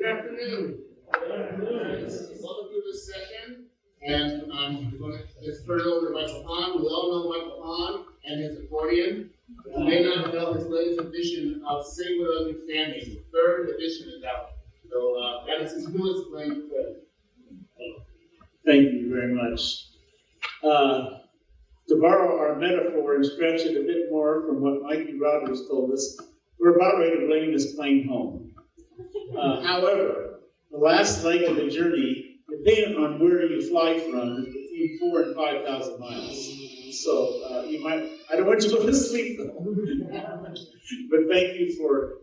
afternoon. Welcome to this session. And I'm going to just turn it over to Michael Hawn. We all know Michael Hawn and his accordion. You may not know his latest edition of Sing with Understanding. The third edition is out. So that is his newest playing play. Thank you very much. To borrow our metaphor and stretch it a bit more from what Mikey Rogers told us, we're about ready to bring this plane home. However, the last leg of the journey, depending on where you fly from, is between 4,000 and 5,000 miles. So you might, I don't want you to go to sleep though. But thank you for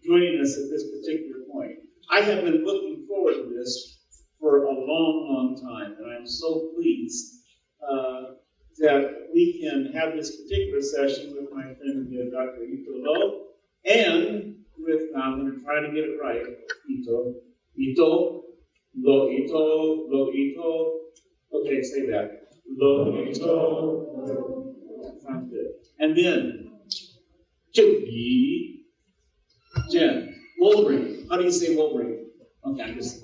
joining us at this particular point. I have been looking forward to this for a long, long time, and I'm so pleased that we can have this particular session with my friend Dr. Ito Lo, and with, now I'm going to try to get it right, Ito, Lo, okay, say that, Lo, sounds good. And then, Chupi, Jen, Wolverine, how do you say Wolverine? Okay, I'm just...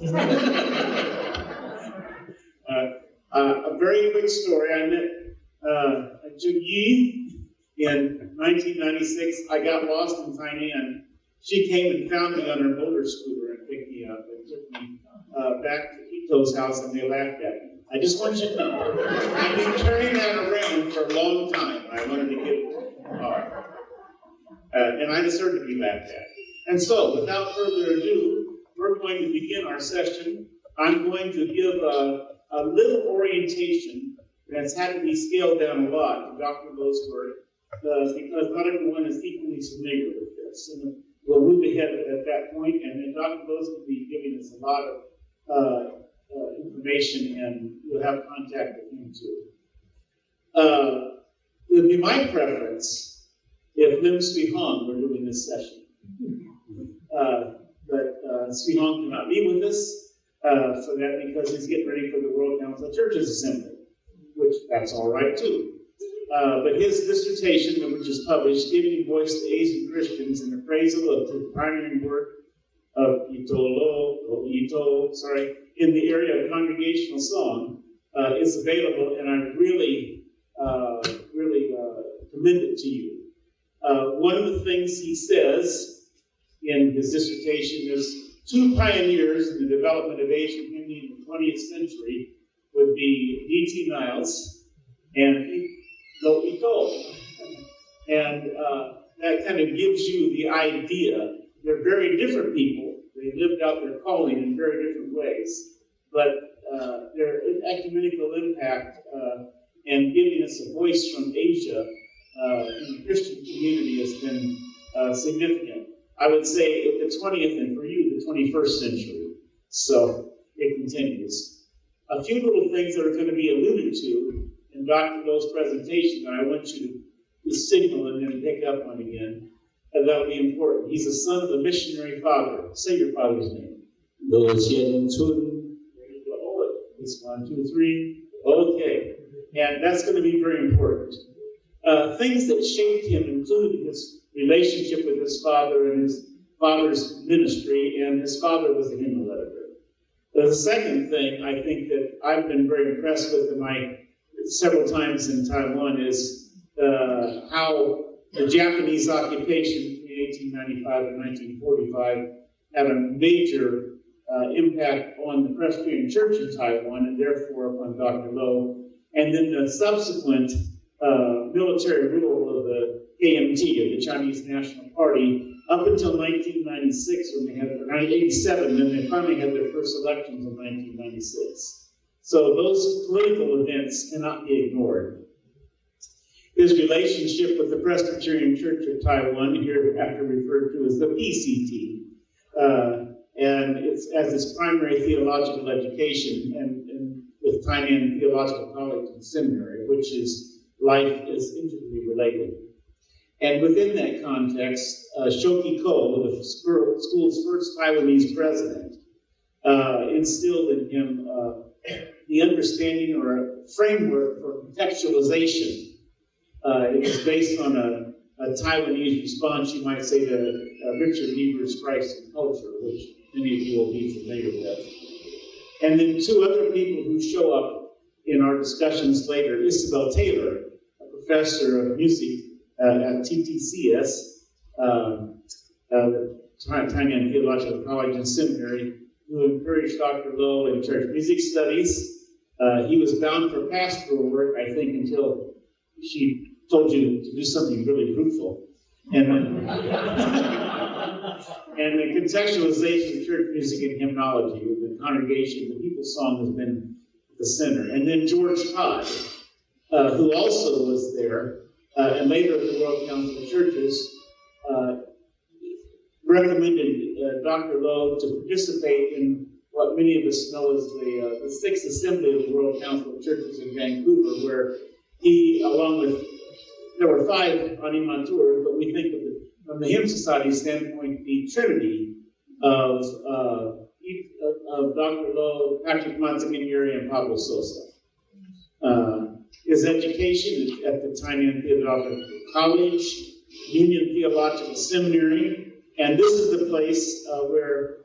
a very quick story. I met Juyi in 1996. I got lost in Tainan. She came and found me on her motor scooter and picked me up and took me back to Ito's house, and they laughed at me. I just want you to know, I've been carrying that around for a long time. I wanted to get the car. And I deserve to be laughed at. And so, without further ado, we're going to begin our session. I'm going to give a little orientation that's had to be scaled down a lot to Dr. Lowe's work, because not everyone is equally familiar with this. And we'll move ahead at that point, and then Dr. Lowe's will be giving us a lot of information, and we'll have contact with him too. It would be my preference if Lim Sui Hong were doing this session. But Sui Hong cannot be with us for that because he's getting ready for the World Council of Churches Assembly, which that's all right too. But his dissertation, which is published, Giving Voice to Asian Christians in the Appraisal of the Pioneering Work of in the area of congregational song, is available, and I really commend it to you. One of the things he says in his dissertation is two pioneers in the development of Asian hymnody in the 20th century would be D.T. Niles and Lo Ito. And that kind of gives you the idea. They're very different people. They lived out their calling in very different ways. But their ecumenical impact and giving us a voice from Asia in the Christian community has been significant. I would say the 20th, and for you, the 21st century. So it continues. A few little things that are going to be alluded to in Dr. Lowe's presentation that I want you to signal and then pick up on again. And that'll be important. He's the son of a missionary father. Say your father's name. Lo Chien Chun. It's 1, 2, 3. Okay. And that's going to be very important. Things that shaped him include his relationship with his father and his father's ministry, and his father was a hymnal editor. The second thing I think that I've been very impressed with in my several times in Taiwan is how the Japanese occupation between 1895 and 1945 had a major impact on the Presbyterian Church in Taiwan, and therefore upon Dr. Lowe, and then the subsequent military rule of the KMT, of the Chinese National Party, up until 1996, when they had, 1987, and they finally had their first elections in 1996. So those political events cannot be ignored. His relationship with the Presbyterian Church of Taiwan, here after referred to as the PCT, and it's as its primary theological education, and with Tainan Theological College and Seminary, which is life is intricately related. And within that context, Shoki Ko, the school's first Taiwanese president, instilled in him the understanding or a framework for contextualization. It was based on a Taiwanese response, you might say, to Richard Niebuhr's Christ and Culture, which many of you will be familiar with. And then two other people who show up in our discussions later, Isabel Taylor, a professor of music at TTCS, Tainan Theological College and Seminary, who encouraged Dr. Lowe in church music studies. He was bound for pastoral work, I think, until she told you to do something really fruitful. And and the contextualization of church music and hymnology with the congregation, the people's song has been at the center. And then George Todd, who also was there, and later at the World Council of Churches, recommended Dr. Lowe to participate in what many of us know as the Sixth Assembly of the World Council of Churches in Vancouver, where he, along with, there were 5 animateurs, but we think from the Hymn Society standpoint, the trinity of Dr. Lowe, Patrick Montagneri, and Pablo Sosa. His education at the Tainan Theological College, Union Theological Seminary, and this is the place where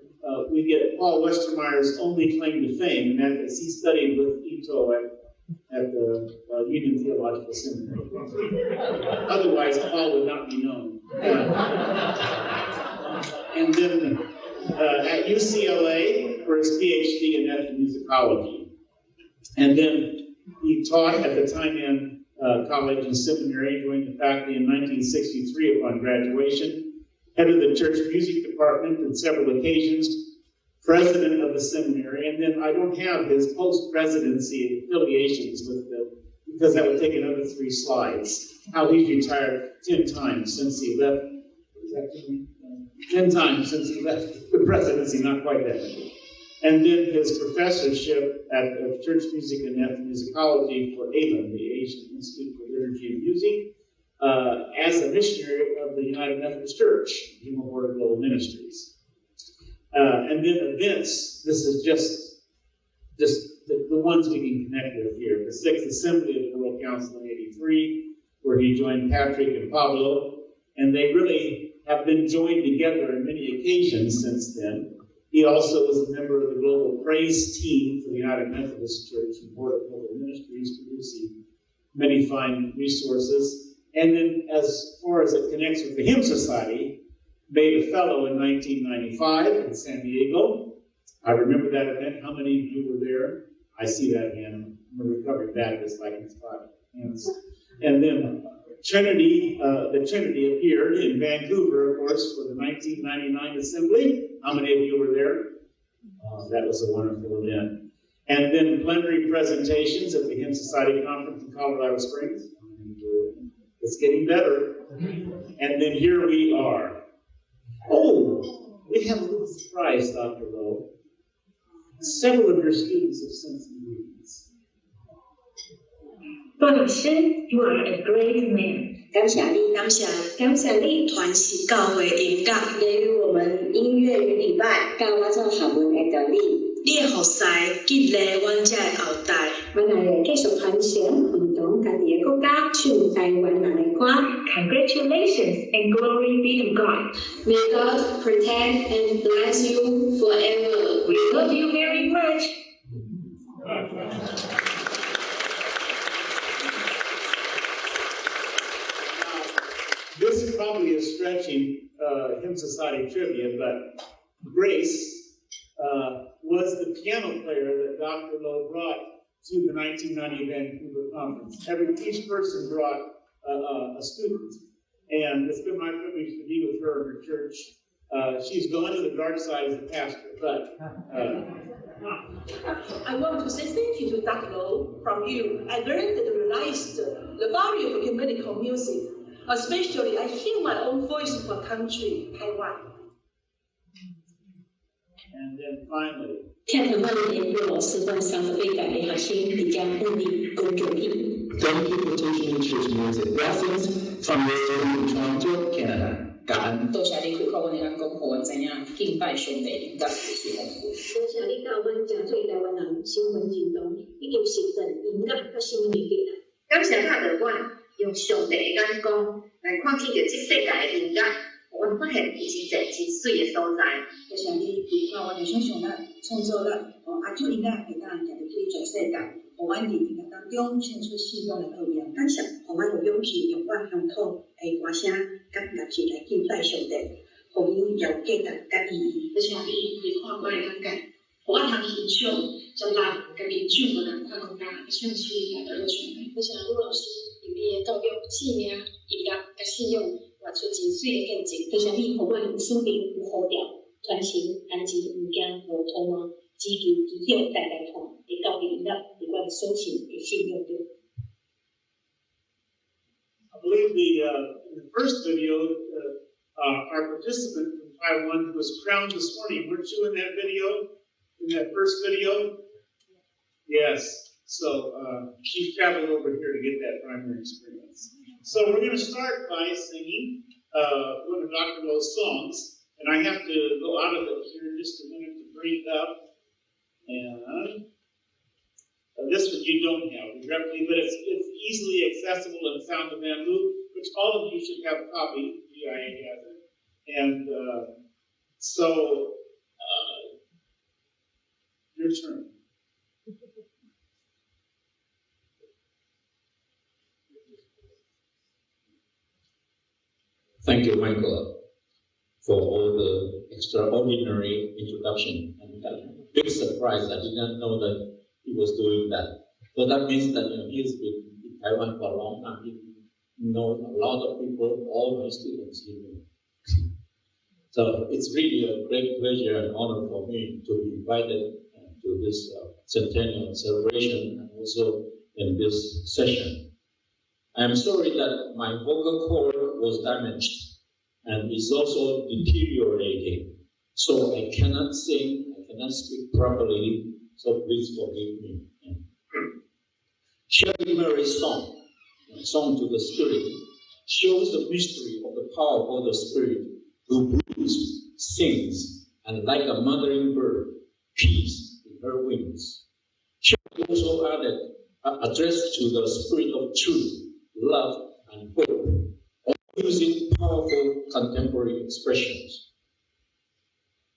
we get Paul Westermeyer's only claim to fame, and that is he studied with Ito at the Union Theological Seminary. Otherwise, Paul would not be known. And then at UCLA for his PhD in ethnomusicology. And then he taught at the Tainan College and Seminary, joined the faculty in 1963 upon graduation, head of the church music department on several occasions, president of the seminary, and then I don't have his post-presidency affiliations with because that would take another 3 slides. How he's retired 10 times since he left. 10 times since he left the presidency, not quite that many. And then his professorship of church music and ethnomusicology for ALIM, the Asian Institute for Liturgy and Music, as a missionary of the United Methodist Church, Hymnology Global Ministries. And then events, this is just the ones we can connect with here. The Sixth Assembly of the World Council in '83, where he joined Patrick and Pablo, and they really have been joined together on many occasions since then. He also was a member of the Global Praise Team for the United Methodist Church and Porto Alegre Ministries, producing many fine resources. And then as far as it connects with the Hymn Society, made a fellow in 1995 in San Diego. I remember that event. How many of you were there? I see that hand. I'm a recovered Baptist, I can spot hands. And then Trinity, the Trinity appeared in Vancouver, of course, for the 1999 assembly. How many of you were there? That was a wonderful event. And then plenary presentations at the Hymn Society Conference in Colorado Springs. It's getting better. And then here we are. Oh, we have a little surprise, Dr. Lowe. Several of your students have sent some greetings. 罗老师 you are a great man. 感谢你，感谢你传是教会音乐，给予我们音乐与礼拜，教我做学问的道理。你的服侍激励阮这后代，阮来继续传承运动家己的国家，唱台湾人的歌。Congratulations and glory be to God. May God protect and bless you forever. We love you very much. This is probably a stretching Hymn Society trivia, but Grace was the piano player that Dr. Lowe brought to the 1990 Vancouver conference. Each person brought a student, and it's been my privilege to be with her in her church. She's gone to the dark side as a pastor, but... I want to say thank you to Dr. Lowe. From you, I learned and realized the value of ecumenical music. Especially, I hear my own voice for country, Taiwan. And then finally, 聽台灣嘅羅斯分三十幾屆嘅學生比較努力工作添。Thank you for teaching me church music. Blessings from your student in Toronto, Canada. 感恩。多謝你開課，我哋人講好知影敬拜上帝應該是豐富。多謝你教阮真做台灣人新聞運動，以及實踐音樂和新媒體。感謝他的我，用上帝的眼光来看见着这世界的音乐，阮发现有真侪真水的所在。就像你对看，我就想象咱创造咱阿种音乐会当行入去全世界，互阮伫音乐当中献出信仰的奥妙，感谢，互阮有勇气用阮乡土的歌声，甲乐器来敬拜上帝，互伊有价值甲意义。就像你对看我的感觉，互我通欣赏，将人甲民众无共款讲甲向水来到了上帝。就像陆老师用你的教育、生命、音乐甲信仰，活出真水的见证。就像你互阮有生命、有呼召、传承、安静、毋惊、无拖慢，只求基晓带来看的教育音乐，伫阮所信的信仰中。I believe in the first video, our participant from Taiwan who was crowned this morning, weren't you in that video? In that first video? Yes. So she traveled over here to get that primary experience. So we're going to start by singing one of Dr. Lowe's songs, and I have to go out of it here in just a minute to bring it up. And this one you don't have directly, but it's easily accessible in Sound of Bamboo, which all of you should have a copy. GIA has it. And so, your turn. Thank you, Michael, for all the extraordinary introduction. And big surprise, I did not know that he was doing that. So that means that he has been in Taiwan for a long time. He knows a lot of people, all my students he knew. So it's really a great pleasure and honor for me to be invited to this centennial celebration and also in this session. I am sorry that my vocal cord was damaged and is also deteriorating. So I cannot sing, I cannot speak properly, so please forgive me. Shelley Mary's song, Song to the Spirit, shows the mystery of the power of the Spirit who broods, sings, and like a mothering bird, peace in her wings. Shelley also added address to the Spirit of truth, love, and hope, all using powerful contemporary expressions.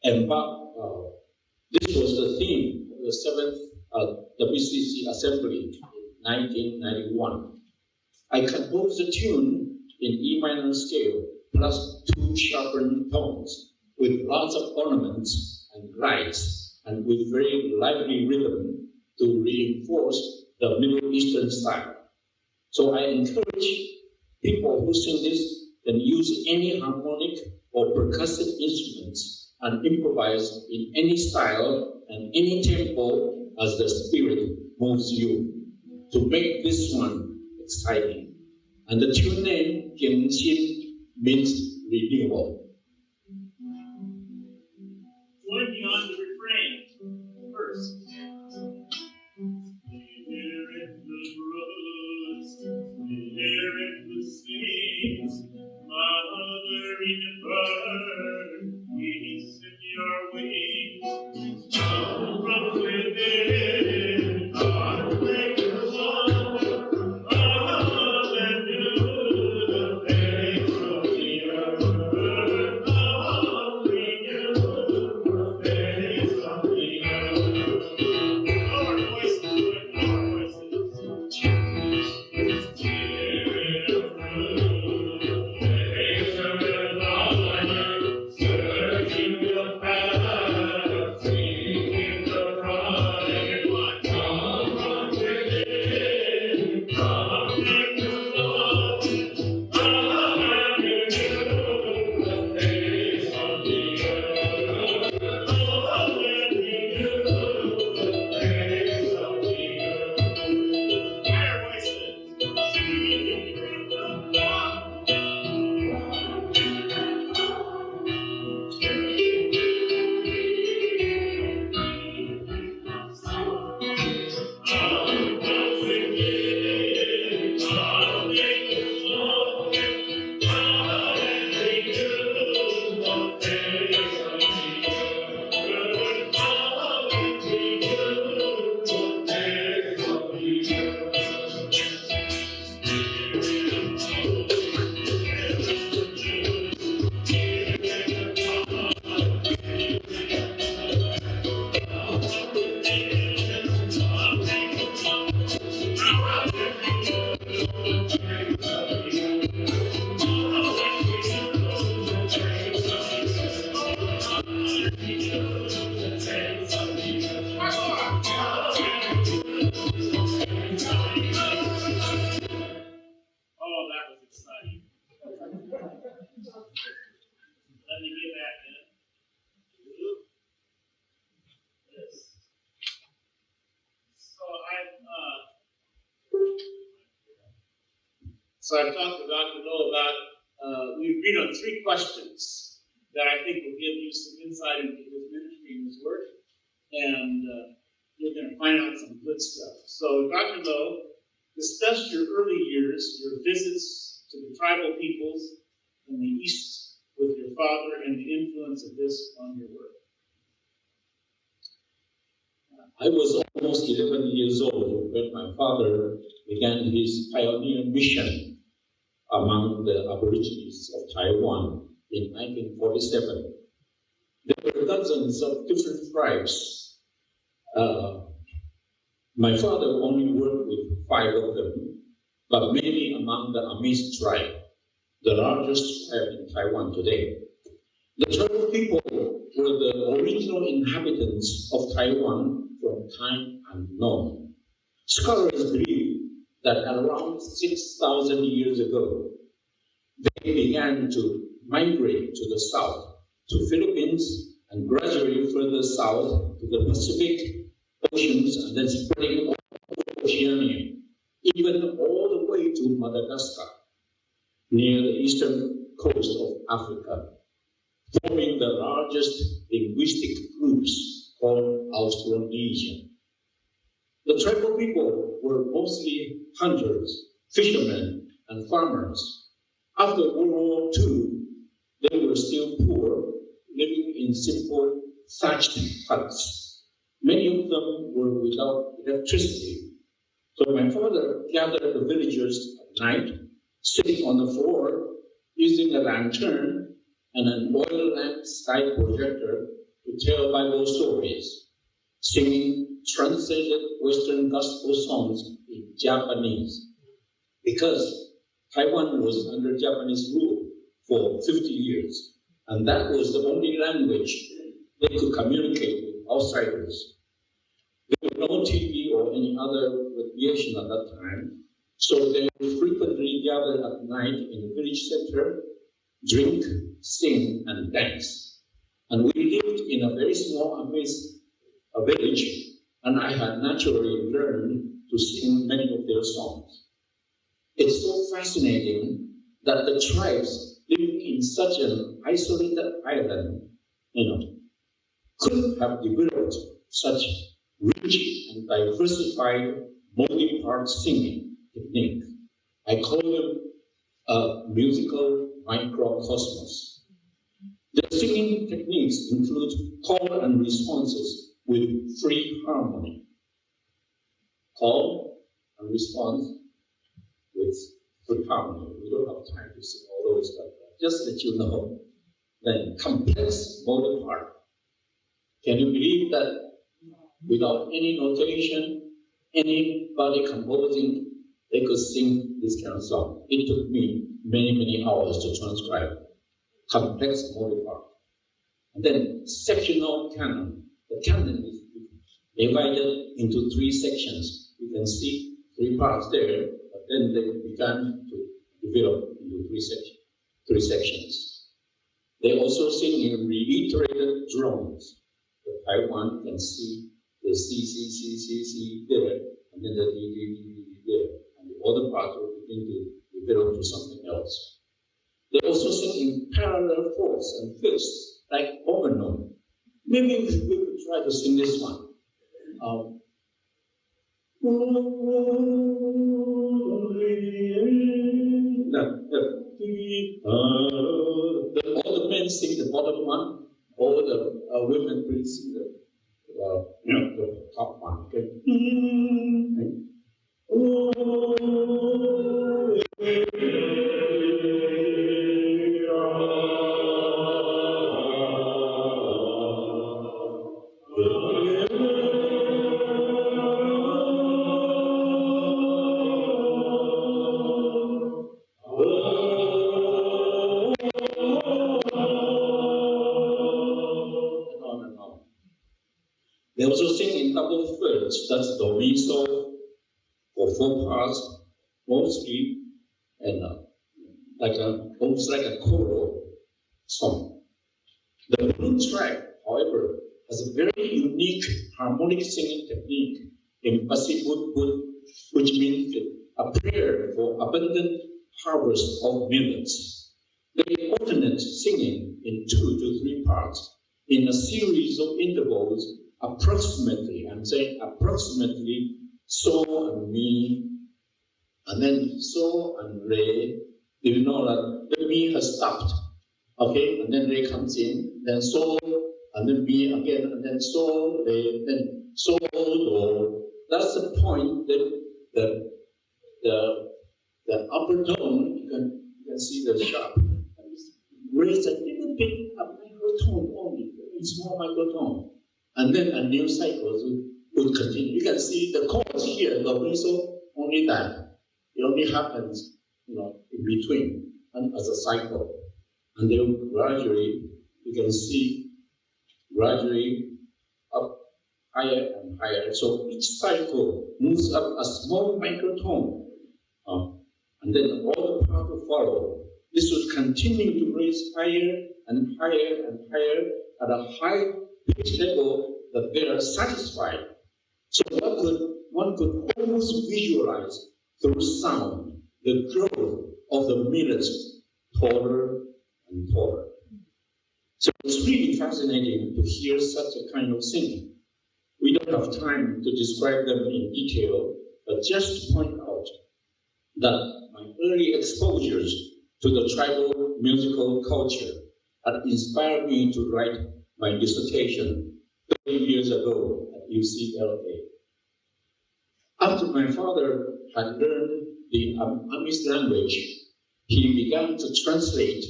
And this was the theme of the 7th WCC Assembly in 1991. I composed a tune in E minor scale plus 2 sharpened tones with lots of ornaments and lights and with very lively rhythm to reinforce the Middle Eastern style. So I encourage people who sing this can use any harmonic or percussive instruments and improvise in any style and any tempo as the Spirit moves you to make this one exciting. And the tune name, Kim Xin, means renewal. Join me on the refrain first. Here in the brooks, here in the streets, mother in the bird, peace in your wings, come from within, our place is one. All that do the face of the earth. Oh, that was exciting. Let me get back in. Yes. So I've talked to Dr. Lowe about, we agreed on 3 questions that I think will give you some insight into his ministry and his work. And you're going to find out some good stuff. So Dr. Lowe, discuss your early years, your visits to the tribal peoples in the East with your father and the influence of this on your work. I was almost 11 years old when my father began his pioneer mission among the Aborigines of Taiwan in 1947. There were dozens of different tribes. My father only worked with 5 of them, but many among the Amis tribe, the largest tribe in Taiwan today. The tribal people were the original inhabitants of Taiwan from time unknown. Scholars believe that around 6,000 years ago, they began to migrate to the south, to Philippines, and gradually further south to the Pacific Oceans, and then spreading all over Oceania, even all the way to Madagascar, near the eastern coast of Africa, forming the largest linguistic groups called Austronesian. The tribal people were mostly hunters, fishermen, and farmers. After World War II, they were still poor, living in simple thatched huts. Many of them were without electricity. So my father gathered the villagers at night, sitting on the floor, using a lantern and an oil lamp sky projector to tell Bible stories, singing translated Western gospel songs in Japanese. Because Taiwan was under Japanese rule for 50 years, and that was the only language they could communicate with outsiders. There was no TV or any other recreation at that time, so they would frequently gather at night in the village center, drink, sing, and dance. And we lived in a very small village, and I had naturally learned to sing many of their songs. It's so fascinating that the tribes living in such an isolated island, could have developed such rich and diversified multi-part singing technique. I call them a musical microcosmos. The singing techniques include call and responses with free harmony. Call and response with free harmony. We don't have time to sing all those, but just let you know. Then complex modal part. Can you believe that without any notation, anybody composing, they could sing this kind of song? It took me many, many hours to transcribe complex modal part. And then sectional canon. The canon is divided into 3 sections. You can see 3 parts there, but then they began to develop into 3 sections. They also sing in reiterated drones. The Taiwan can see the C there, and then the D there, and the other parts will begin to develop to something else. They also sing in parallel fourths and fifths, like organon. Maybe we could try to sing this one. All the men sing the bottom one, all the women will sing the top one. Okay? They also sing in double thirds, that's do, mi, sol, for 4 parts, mostly, and almost like a choral song. The blue track, however, has a very unique harmonic singing technique in Pasibut, which means a prayer for abundant harvest of millets. They alternate singing in 2 to 3 parts in a series of intervals, approximately, I'm saying approximately, so and mi, and then so and re. You know that the mi has stopped, okay, and then re comes in, then so, and then mi again, and then so, re, then so, do. That's the point that the upper tone, you can see the sharp. Raise a little bit a microtone only, very small microtone. And then a new cycle would continue. You can see the chords here, the whistle, only that. It only happens, in between and as a cycle. And then gradually, you can see gradually up higher and higher. So each cycle moves up a small microtone. And then all the parts will follow. This would continue to raise higher and higher and higher at a high pitch level that they are satisfied. So one could almost visualize through sound the growth of the millets taller and taller. So it's really fascinating to hear such a kind of singing. We don't have time to describe them in detail, but just to point out that my early exposures to the tribal musical culture had inspired me to write my dissertation 30 years ago at UCLA. After my father had learned the Amish language, he began to translate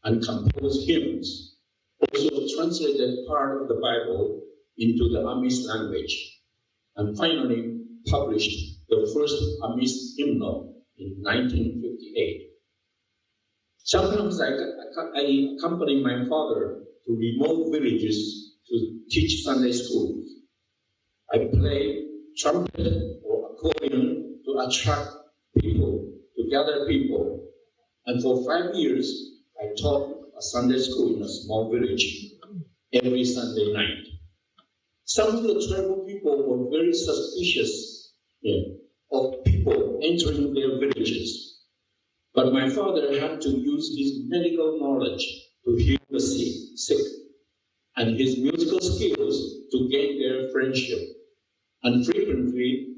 and compose hymns, also translated part of the Bible into the Amish language, and finally published the first Amish hymnal in 1958. Sometimes I accompany my father to remote villages to teach Sunday schools. I play trumpet or accordion to attract people, to gather people. And for 5 years, I taught a Sunday school in a small village every Sunday night. Some of the tribal people were very suspicious of people entering their villages. But my father had to use his medical knowledge to heal the sick and his musical skills to gain their friendship. And frequently,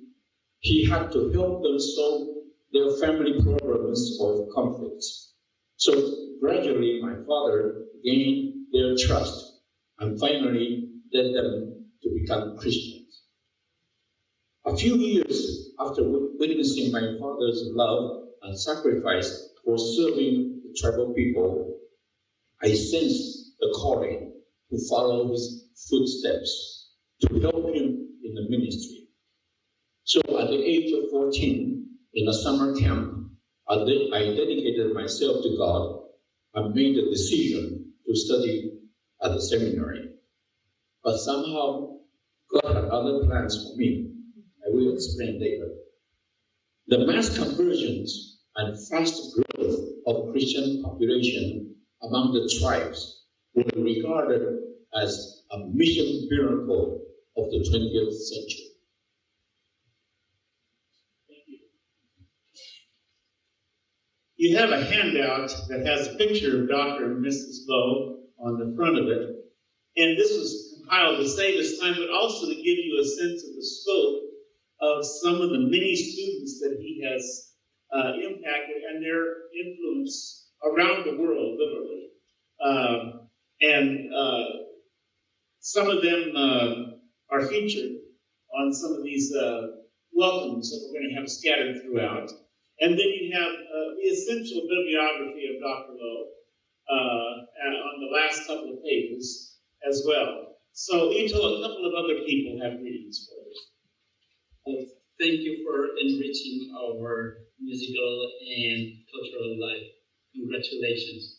he had to help them solve their family problems or conflicts. So gradually, my father gained their trust and finally led them to become Christians. A few years after witnessing my father's love and sacrifice for serving the tribal people, I sensed the calling to follow his footsteps, to help him in the ministry. So at the age of 14, in a summer camp, I dedicated myself to God and made the decision to study at the seminary. But somehow, God had other plans for me. I will explain later. The mass conversions and fast growth of Christian population among the tribes were regarded as a mission miracle of the 20th century. Thank you. You have a handout that has a picture of Dr. and Mrs. Lowe on the front of it. And this was compiled to save us time, but also to give you a sense of the scope of some of the many students that he has impacted and their influence around the world, literally. Some of them are featured on some of these welcomes that we're going to have scattered throughout. And then you have the essential bibliography of Dr. Lowe on the last couple of pages as well. So Ito, a couple of other people have greetings for you. Thank you for enriching our musical and cultural life. Congratulations.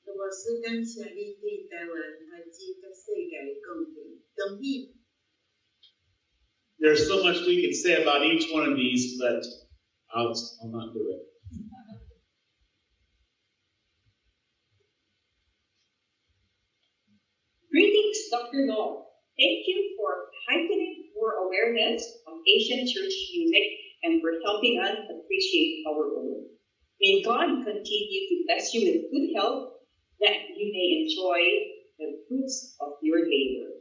我是感谢你对台湾和这个世界的贡献，恭喜。There's so much we could say about each one of these, but I'll not do it. Greetings, Dr. Law. Thank you for heightening our awareness of Asian church music and for helping us appreciate our own. May God continue to bless you with good health, that you may enjoy the fruits of your labor.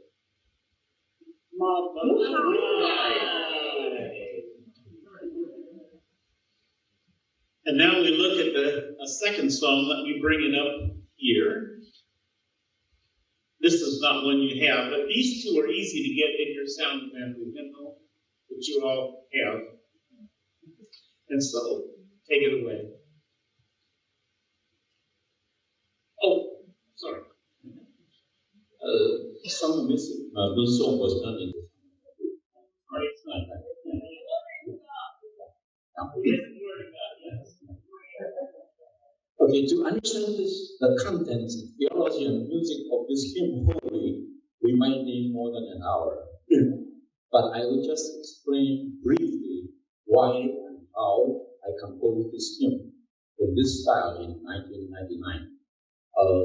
And now we look at a second song. Let me bring it up here. This is not one you have, but these two are easy to get in your sound family hymnal that you all have. And so, take it away. Oh, sorry. Some music, this song was done in Okay, to understand this, the contents, theology, and music of this hymn wholly, we might need more than an hour. But I will just explain briefly why and how I composed this hymn in this style in 1999.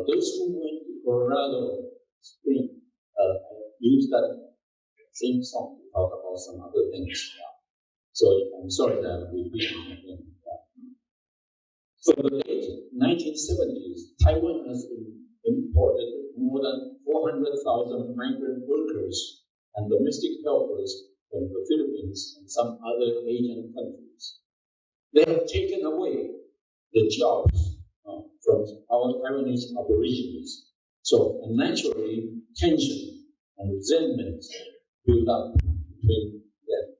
Those who went to Colorado Spring used that same song to talk about some other things. So I'm sorry that I'm repeating again. From the late 1970s, Taiwan has imported more than 400,000 migrant workers and domestic helpers from the Philippines and some other Asian countries. They have taken away the jobs from our Taiwanese aborigines. So naturally, tension and resentment build up between them.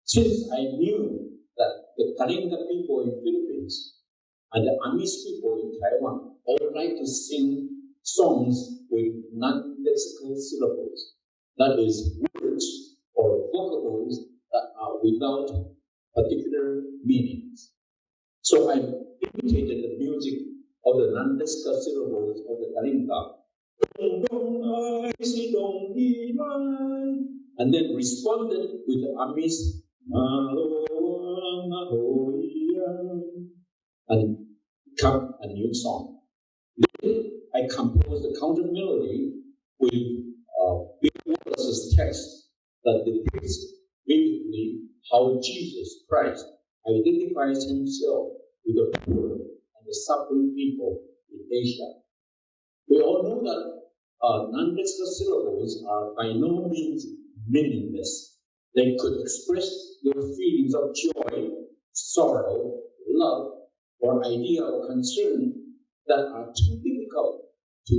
Since I knew that the Kalinga people in Philippines and the Amis people in Taiwan all like to sing songs with non-lexical syllables, that is, words or vocables that are without particular meanings. So I imitated the music of the non-lexical syllables of the Kalinga, and then responded with the Amis, and become a new song. Then I composed a counter melody with Bill Wallace's text that depicts vividly how Jesus Christ identifies himself with the poor and the suffering people in Asia. We all know that non-lexical syllables are by no means meaningless. They could express your feelings of joy, sorrow, love, or idea or concern that are too difficult to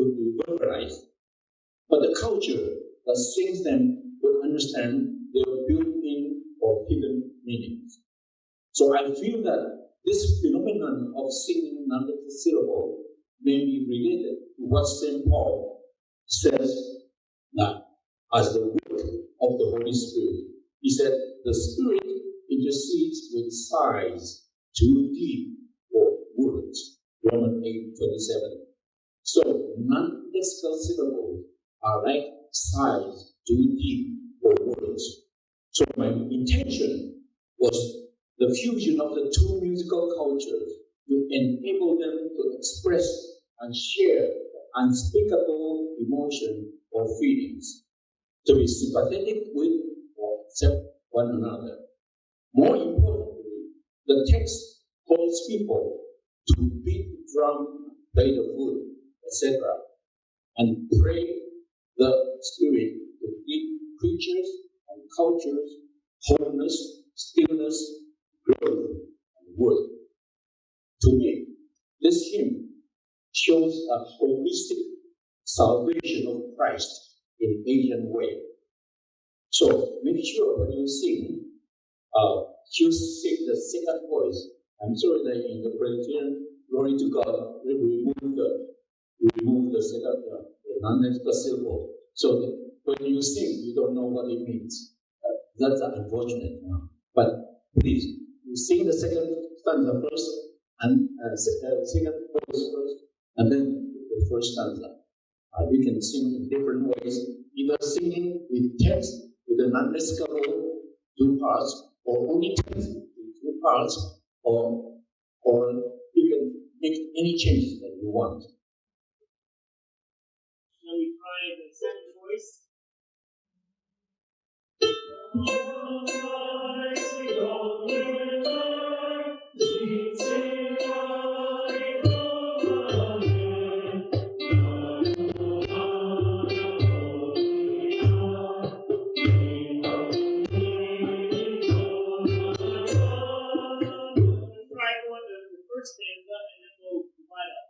be verbalized. But the culture that sings them will understand their built-in or hidden meanings. So I feel that this phenomenon of singing non-lexical syllable may be related to what St. Paul says that as the work of the Holy Spirit. He said, the Spirit intercedes with sighs too deep for words. Romans 8:27. So non-lexical syllables are like sighs too deep for words. So my intention was the fusion of the two musical cultures to enable them to express and share unspeakable emotion or feelings, to be sympathetic with or accept one another. More importantly, the text calls people to beat the drum, play the flute, etc., and pray the Spirit to give creatures and cultures wholeness, stillness, growth, and worth. To me, this hymn shows a holistic salvation of Christ in Asian way. So make sure when you sing, you sing the second voice. I'm sorry that in the Presbyterian, glory to God, we remove the second, the non-lexical syllable. So that when you sing, you don't know what it means. That's unfortunate now. But please, you sing the second stanza first, and second voice first, and then the first stanza. You can sing in different ways, either singing with text with an unmistakable two parts, or only text with two parts, or you can make any changes that you want. Shall we try the second voice? First stanza, and then we'll divide up.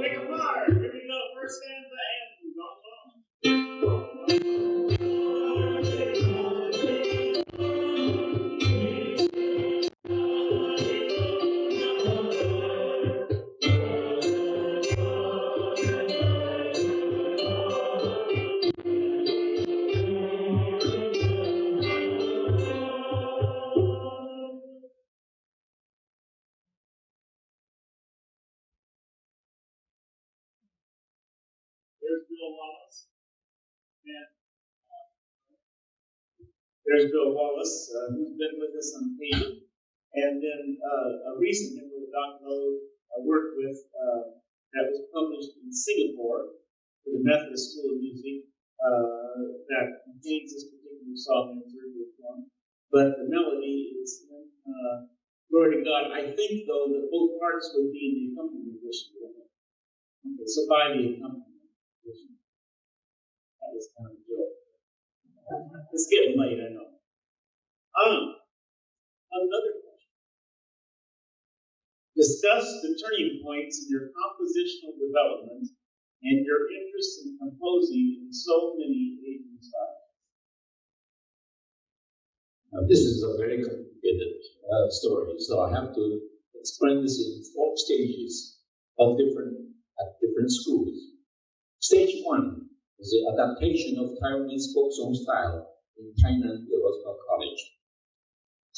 Pick apart. Here we go. First stanza and gone long. There's Bill Wallace, who's been with us on occasion. And then a recent hymn that Dr. Lowe worked with that was published in Singapore for the Methodist School of Music that contains this particular song in its earlier form. But the melody is in Glory to God. I think, though, that both parts would be in the accompaniment version. Okay, so by the accompaniment version. That was kind of a joke. It's getting late, I know. Another question. Discuss the turning points in your compositional development and your interest in composing in so many Asian styles. Now, this is a very complicated story, so I have to explain this in 4 stages of different schools. Stage 1 is the adaptation of Taiwanese folk song style in Tainan Theological College.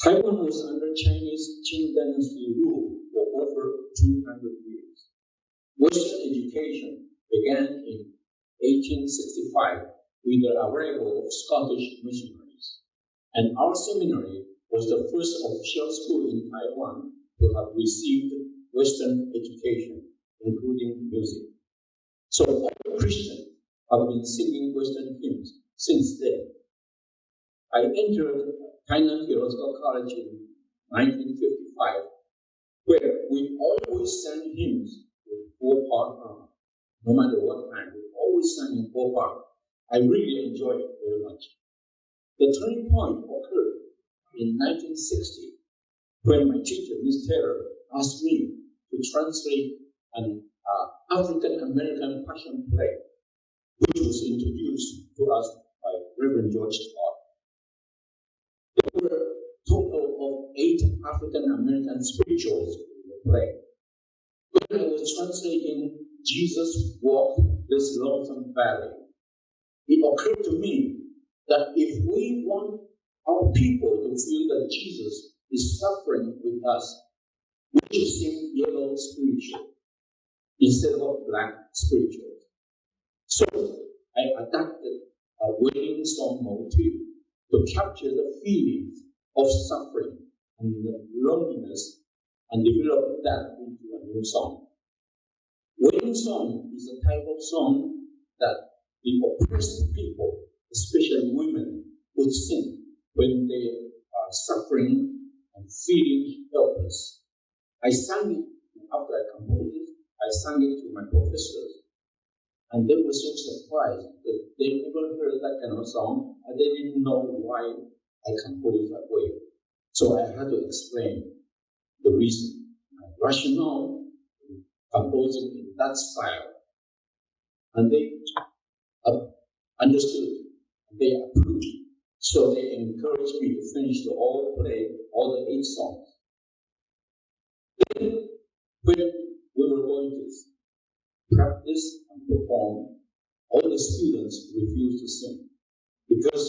Taiwan was under Chinese Qing dynasty rule for over 200 years. Western education began in 1865 with the arrival of Scottish missionaries, and our seminary was the first official school in Taiwan to have received Western education, including music. So all Christians have been singing Western hymns since then. I entered Tainan Theological College in 1955, where we always sang hymns with 4-part harmony. No matter what time, we always sang in 4-part. I really enjoyed it very much. The turning point occurred in 1960, when my teacher, Ms. Taylor, asked me to translate an African-American passion play, which was introduced to us by Reverend George Todd. There were a total of 8 African-American spirituals in the play. When I was translating Jesus Walked This Lonesome Valley, it occurred to me that if we want our people to feel that Jesus is suffering with us, we should sing yellow spiritual instead of black spiritual. So I adapted a wailing song motif to capture the feelings of suffering and loneliness and develop that into a new song. Wailing song is a type of song that the oppressed people, especially women, would sing when they are suffering and feeling helpless. I sang it after I composed it. I sang it to my professors, and they were so surprised that they never heard that kind of song, and they didn't know why I composed that way. So I had to explain the reason, my rationale in composing in that style. And they understood, they approved. So they encouraged me to finish the whole play, all the 8 songs. then, when we were going to practice and perform, all the students refused to sing because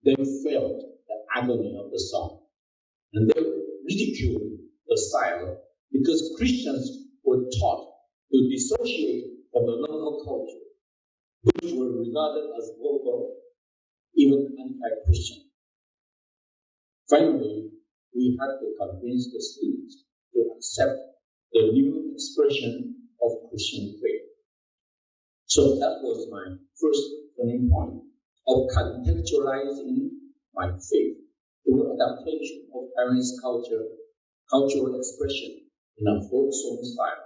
they felt the agony of the song. And they ridiculed the style because Christians were taught to dissociate from the local culture, which were regarded as vocal, even anti-Christian. Finally, we had to convince the students to accept the new expression of Christian faith. So that was my first turning point of contextualizing my faith through adaptation of Chinese cultural expression in a folk song style.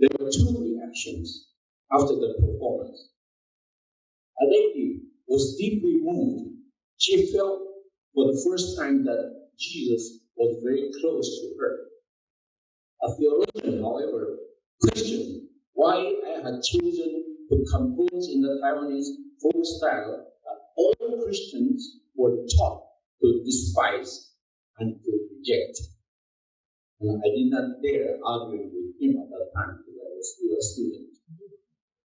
There were two reactions after the performance. A lady was deeply moved. She felt for the first time that Jesus was very close to her. A theologian, however, questioned why I had chosen to compose in the Taiwanese folk style that all Christians were taught to despise and to reject. And I did not dare argue with him at that time because I was still a student.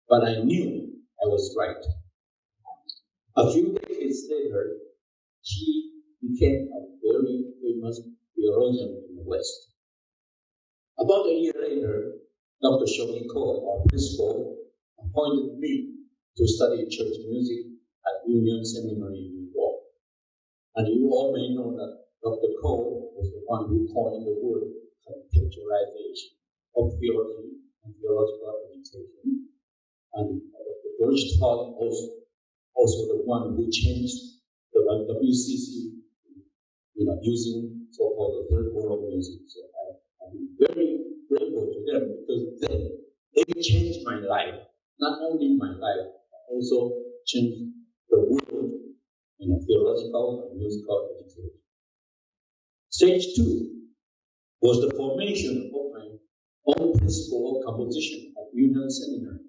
But I knew I was right. A few decades later, he became a very famous theologian in the West. About a year later, Dr. Shogi Ko, our principal, appointed me to study church music at Union Seminary in New York. And you all may know that Dr. Ko was the one who coined the word contextualization of theology and theological education. And Dr. George Todd was also the one who changed the WCC, using so-called the third world music. So I'm very grateful to them because they changed my life. Not only my life, but also changed the world in theological and musical education. Stage 2 was the formation of my own principle of composition at Union Seminary.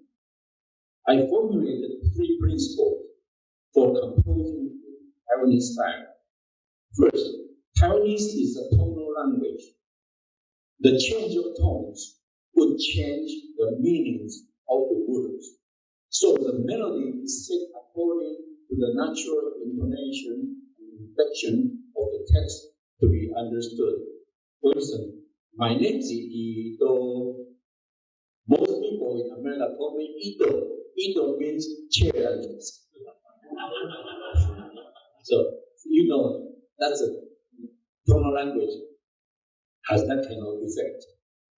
I formulated 3 principles for composing in Taiwanese style. First, Taiwanese is a tonal language. The change of tones would change the meanings of the words. So the melody is set according to the natural intonation and inflection of the text to be understood. For instance, my name is Ito. Most people in America call me Ito. Ito means chair. So, that's a tonal language has that kind of effect.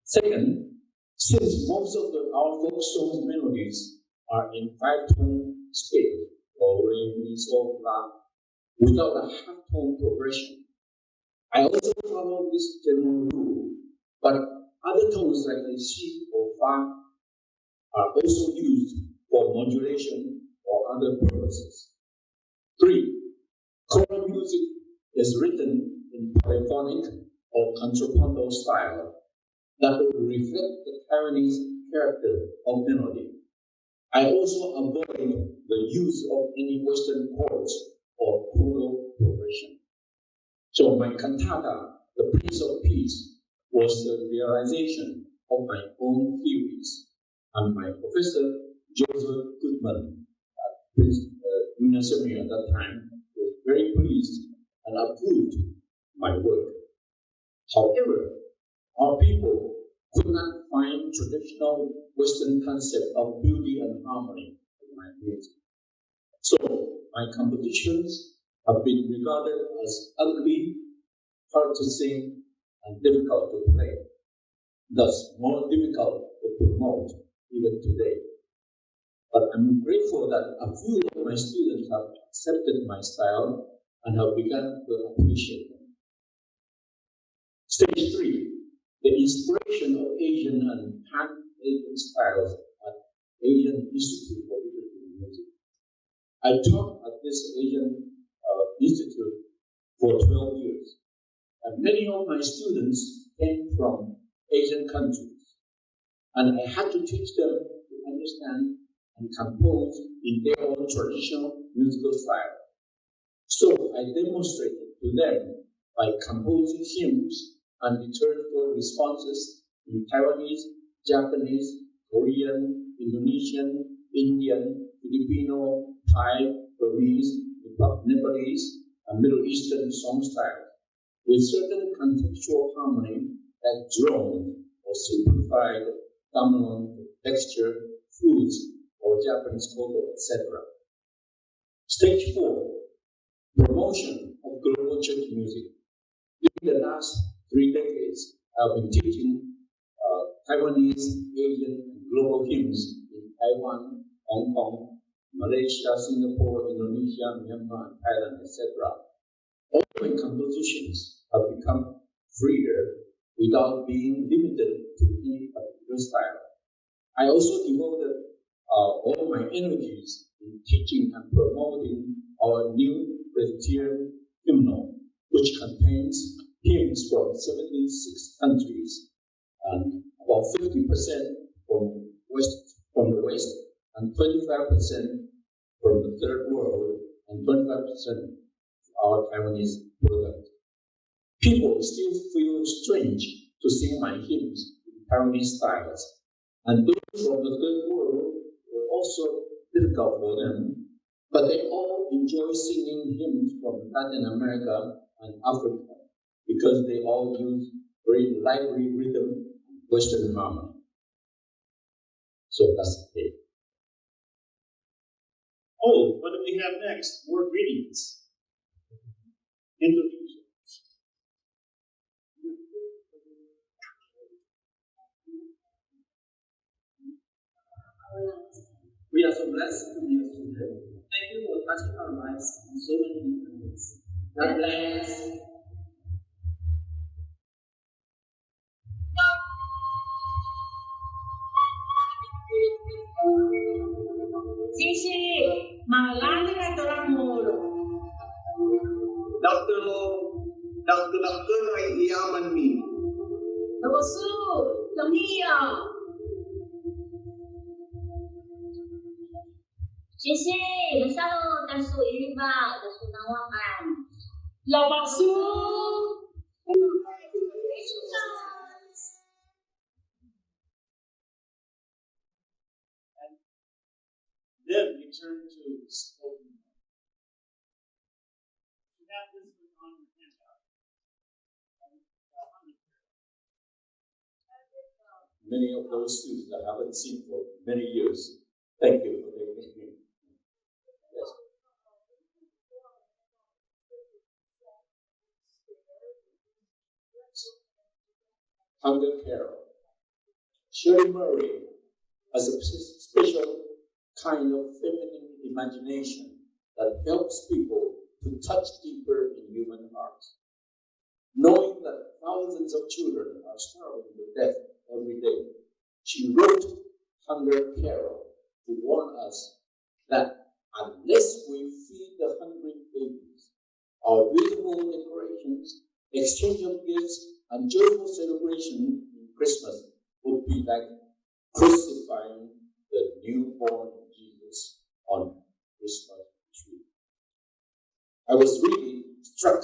Second, since most of our folk songs melodies are in 5-tone scale, or re, mi, sol, la, without a half-tone progression, I also follow this general rule, but other tones like the si or fa are also used for modulation or other purposes. 3, choral music is written in polyphonic or contrapuntal style that will reflect the Taiwanese character of melody. I also avoid the use of any Western chords or chordal progression. So my cantata, The Prince of Peace, was the realization of my own theories. And my professor, Joseph Goodman, at Union Seminary at that time, was very pleased and approved my work. However, our people could not find traditional Western concept of beauty and harmony in my music. So my compositions have been regarded as ugly, hard to sing, and difficult to play. Thus, more difficult to promote even today. But I'm grateful that a few of my students have accepted my style and have begun to appreciate them. Stage 3, the inspiration of Asian and Pan-Asian styles at Asian Institute for Literature and Music. I taught at this Asian Institute for 12 years, and many of my students came from Asian countries, and I had to teach them to understand and compose in their own traditional musical style. So I demonstrated to them by composing hymns and liturgical responses in Taiwanese, Japanese, Korean, Indonesian, Indian, Filipino, Thai, Burmese, Nepalese, and Middle Eastern song style, with certain contextual harmony that droned or simplified gamelan, texture, foods, or Japanese koto, etc. Stage 4, promotion of global church music. During the last 3 decades, I've been teaching Taiwanese, Asian, and global hymns in Taiwan, Hong Kong, Malaysia, Singapore, Indonesia, Myanmar, Thailand, etc. All my compositions have become freer without being limited to any particular style. I also devoted all my energies in teaching and promoting our new Presbyterian hymnal, which contains hymns from 76 countries and about 50% from the West, and 25% from the Third World, and 25% our Taiwanese product. People still feel strange to sing my hymns in Taiwanese styles, and those from the Third World were also difficult for them, but they all enjoy singing hymns from Latin America and Africa because they all use very lively rhythm and Western harmony. So that's it. Oh, what do we have next? More greetings. Indonesia. We are so blessed to be here today. Thank you for touching our lives in so many different ways. God bless. Sisi, malami na torang molo. Doctor ay iyaman mi. Nawasu, lamiya. 谢谢，我下楼大叔一律吧，大叔当晚安。老大叔。Then we turn to spoken word. You have this one on your handout. Many of those students I haven't seen for many years. Thank you for taking me. Yes. Hunger Carol. Shirley Murray has a special kind of feminine imagination that helps people to touch deeper in human hearts. Knowing that thousands of children are starving to death every day, she wrote Hunger Carol to warn us that unless we feed the hungry babies, our beautiful decorations, exchange of gifts, and joyful celebration in Christmas would be like crucifying the newborn Jesus on Christmas tree. I was really struck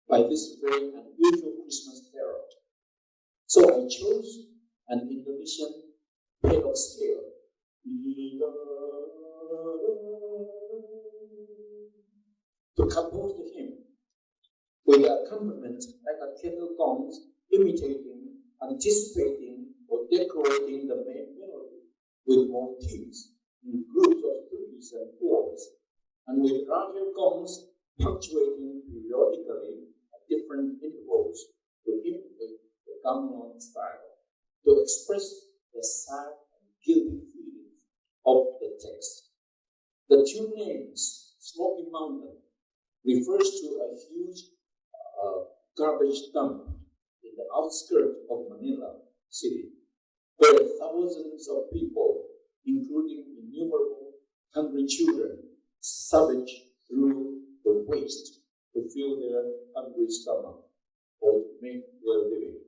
by this very unusual Christmas carol. So I chose an Indonesian pedal scale to compose the hymn, with the accompaniment like a kettle gongs, imitating, anticipating, or decorating the main melody with motifs in groups of threes and fours, and with larger gongs punctuating periodically at different intervals to imitate the gamelan style, to express the sad and guilty feelings of the text. The tune name, Smoky Mountain, refers to a huge garbage dump in the outskirts of Manila City, where thousands of people, including innumerable hungry children, savage through the waste to fill their hungry stomach or to make their living.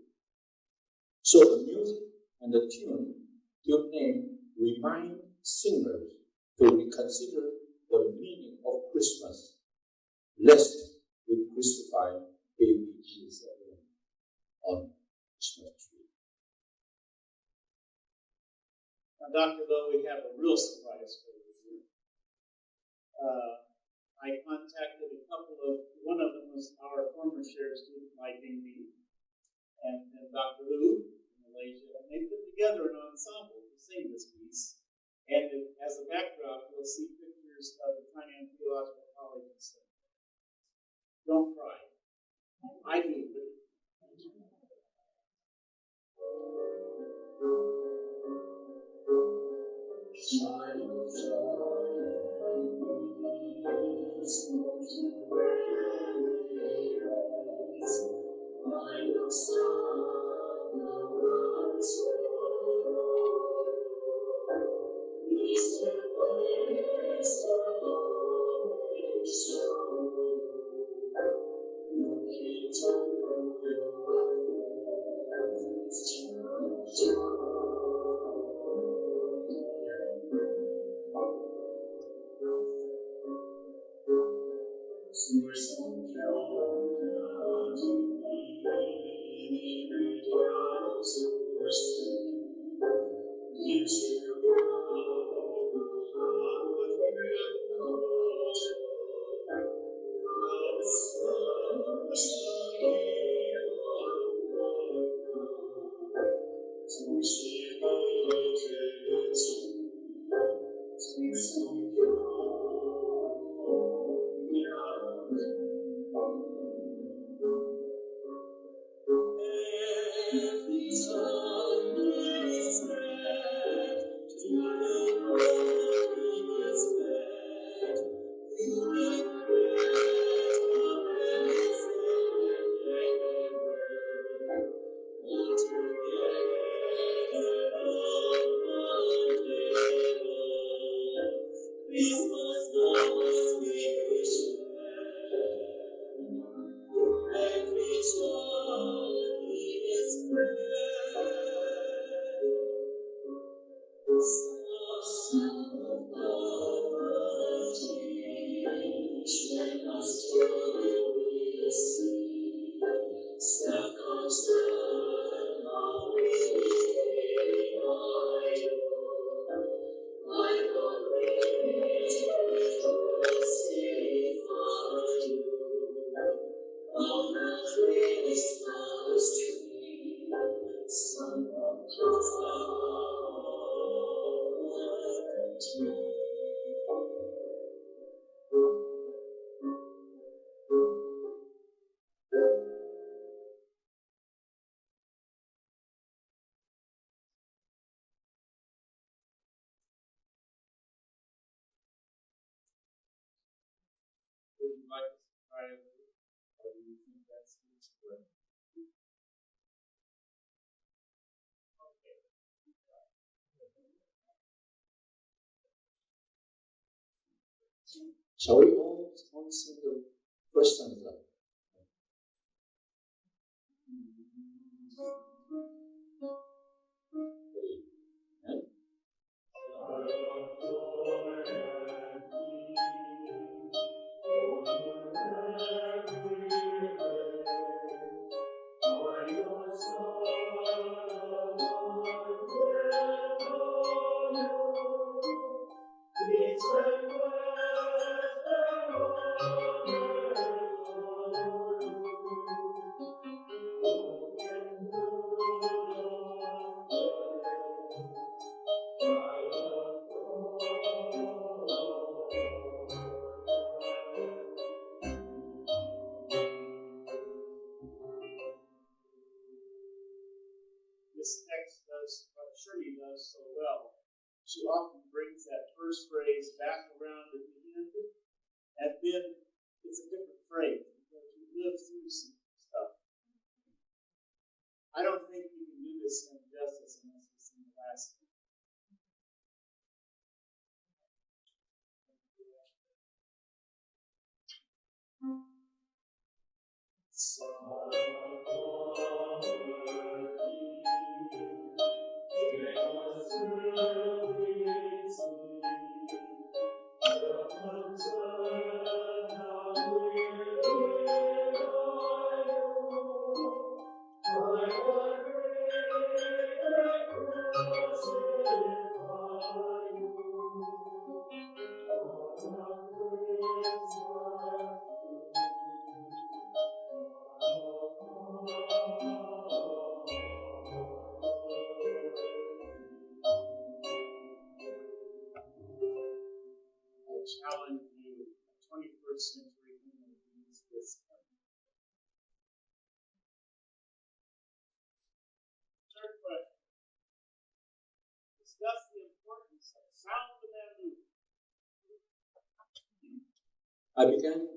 So the music and the tune name remind singers to reconsider the meaning of Christmas, lest we crucify baby Jesus again. on Christmas tree. Now, Dr. Lowe, we have a real surprise for you here. I contacted one of them was our former sheriff student, Mike Indy, and Dr. Liu in Malaysia, and they put together an ensemble to sing this piece. And as a backdrop, you'll see pictures of the Tainan Theological College and Seminary. Don't cry. I do, but would you like us to try it? Or do you think that's correct? Okay. Shall we all sing the first stanza? This text does what Shirley does so well. She often brings that first phrase back around at the end, and then it's a different phrase because you live through some stuff. I don't think you can do this in justice unless you sing the last one. discuss the importance of sound of bamboo. I began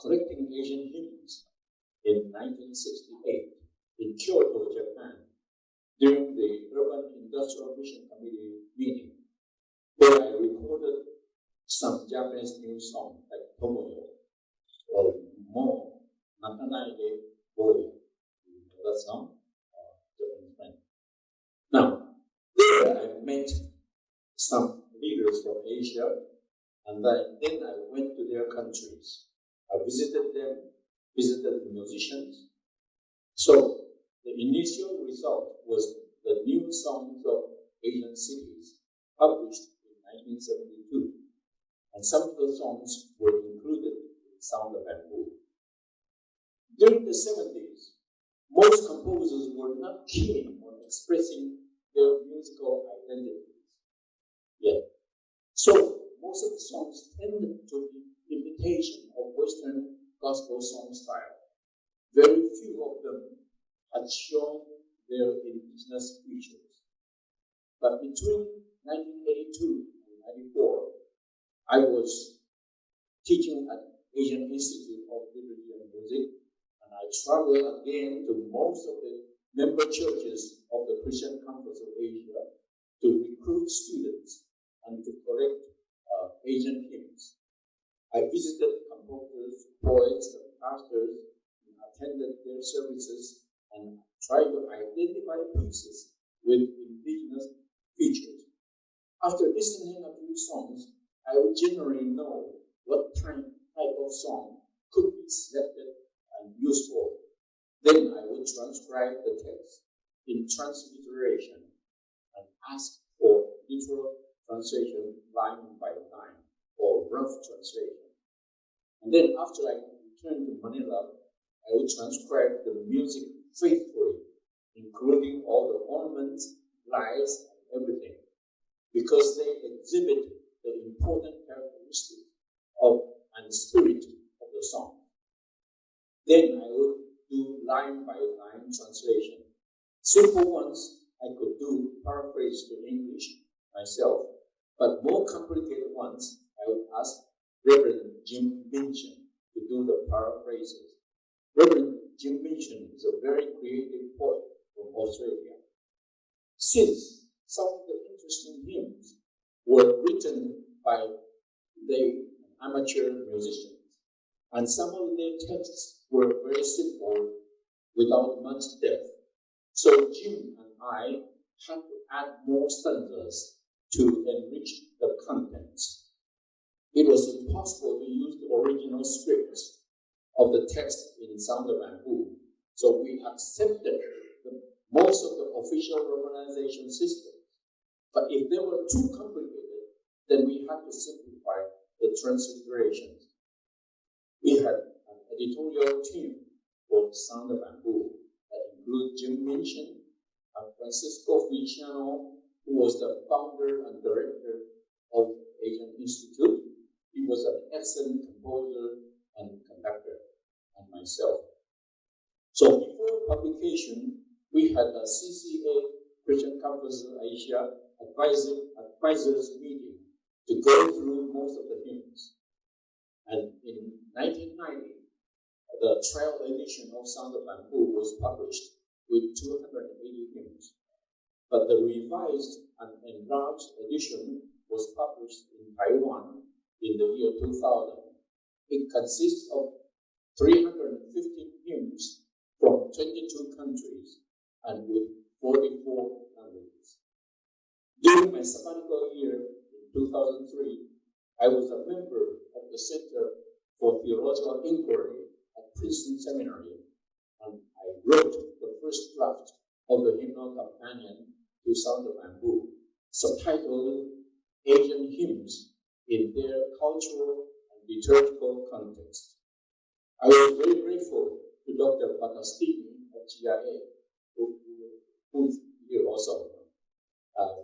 collecting Asian hymns in 1968 in Kyoto, Japan, during the Urban Industrial Mission Committee meeting, where I recorded some Japanese new songs like Tomoyo or Mo Nakanaide Boy. You know that song? Japanese friend. Now, there I met some leaders from Asia, and then I went to their countries. I visited them, visited the musicians. So the initial result was the new songs of Asian cities, published in 1972. And some of the songs were included in Sound of Bamboo. During the 70s, most composers were not keen on expressing their musical identities yet. So most of the songs tended to be imitation of Western gospel song style. Very few of them had shown their indigenous features. But between 1982 and 1994, I was teaching at Asian Institute of Liturgy and Music, and I traveled again to most of the member churches of the Christian Conference of Asia to recruit students and to collect Asian hymns. I visited composers, poets, and pastors, and attended their services and tried to identify pieces with indigenous features. After listening a few songs, I would generally know what type of song could be selected and useful. Then I would transcribe the text in transliteration and ask for literal translation line by line or rough translation. And then after I returned to Manila, I would transcribe the music faithfully, including all the ornaments, lines, and everything, because they exhibit the important characteristics of and spirit of the song. Then I would do line by line translation. Simple ones I could do paraphrase to English myself, but more complicated ones I would ask Reverend Jim Minchin to do the paraphrases. Reverend Jim Minchin is a very creative poet from Australia. Since some of the interesting hymns were written by the amateur musicians, and some of their texts were very simple without much depth, so Jim and I had to add more stanzas to enrich the contents. It was impossible to use the original scripts of the text in Sound of Bamboo, so we accepted most of the official romanization systems. But if they were too complicated, then we had to simplify the transliterations. We had an editorial team for Sound of Bamboo that included Jim Minchin and Francisco Feliciano, who was the founder and director of Asian Institute. He was an excellent composer and conductor, and myself. So before publication, we had a CCA, Christian Conference of Asia, advisors meeting to go through most of the hymns. And in 1990, the trial edition of Sound of Bamboo was published with 280 hymns. But the revised and enlarged edition was published in Taiwan in the year 2000. It consists of 315 hymns from 22 countries and with 44 languages. During my sabbatical year in 2003, I was a member of the Center for Theological Inquiry at Princeton Seminary, and I wrote the first draft of the hymnal companion to Sound of Bamboo, subtitled Asian Hymns in Their Cultural and Liturgical Context. I was very grateful to Dr. Batastini of GIA, who is here also,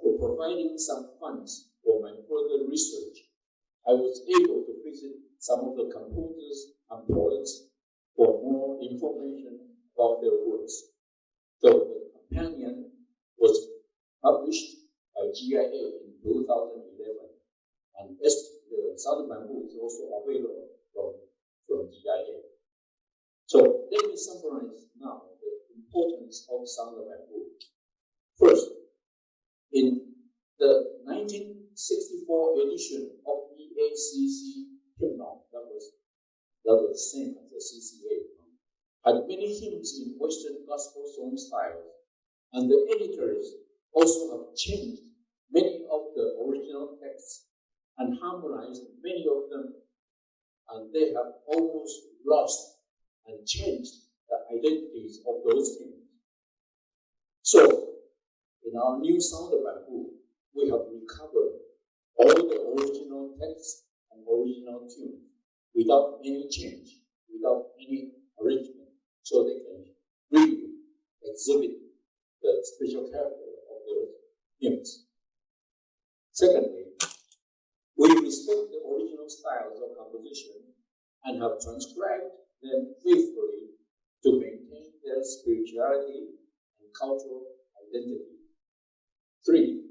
for providing some funds for my further research. I was able to visit some of the composers and poets for more information about their works. So the companion was published by GIA in 2011, and the sound bamboo is also available from GIA. So let me summarize now the importance of sound bamboo. First, in the 1964 edition of EACC hymnal, that was the same as the CCA, had many hymns in Western gospel song styles, and the editors also have changed many of the original texts and harmonized many of them, and they have almost lost and changed the identities of those hymns. So, in our new Sound of Bamboo, we have recovered all the original texts and original tunes without any change, without any arrangement, so they can really exhibit the special character of their hymns. Secondly, we respect the original styles of composition and have transcribed them faithfully to maintain their spirituality and cultural identity. 3,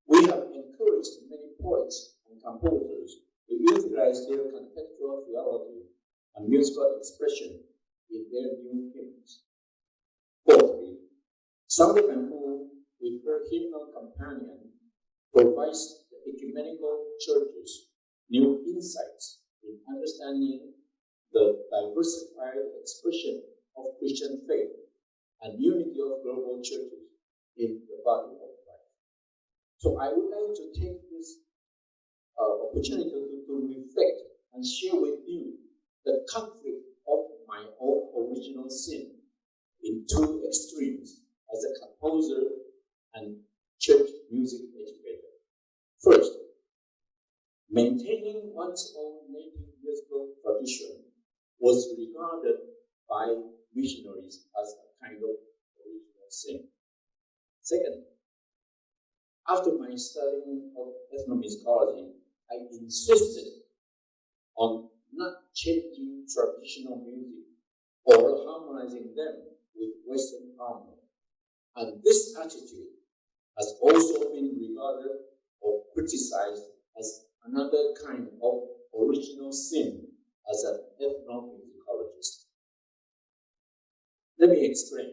we have encouraged many poets and composers to utilize their contextual theology and musical expression in their new hymns. 4, Sound of Bamboo, with her hymnal companion, provides the ecumenical churches new insights in understanding the diversified expression of Christian faith and unity of global churches in the body of Christ. So I would like to take this opportunity to reflect and share with you the conflict of my own original sin in two extremes as a composer and church music educator. First, maintaining one's own native musical tradition was regarded by missionaries as a kind of original sin. Second, after my studying of ethnomusicology, I insisted on not changing traditional music or harmonizing them with Western harmony. And this attitude has also been regarded or criticized as another kind of original sin as an ethnomusicologist. Let me explain.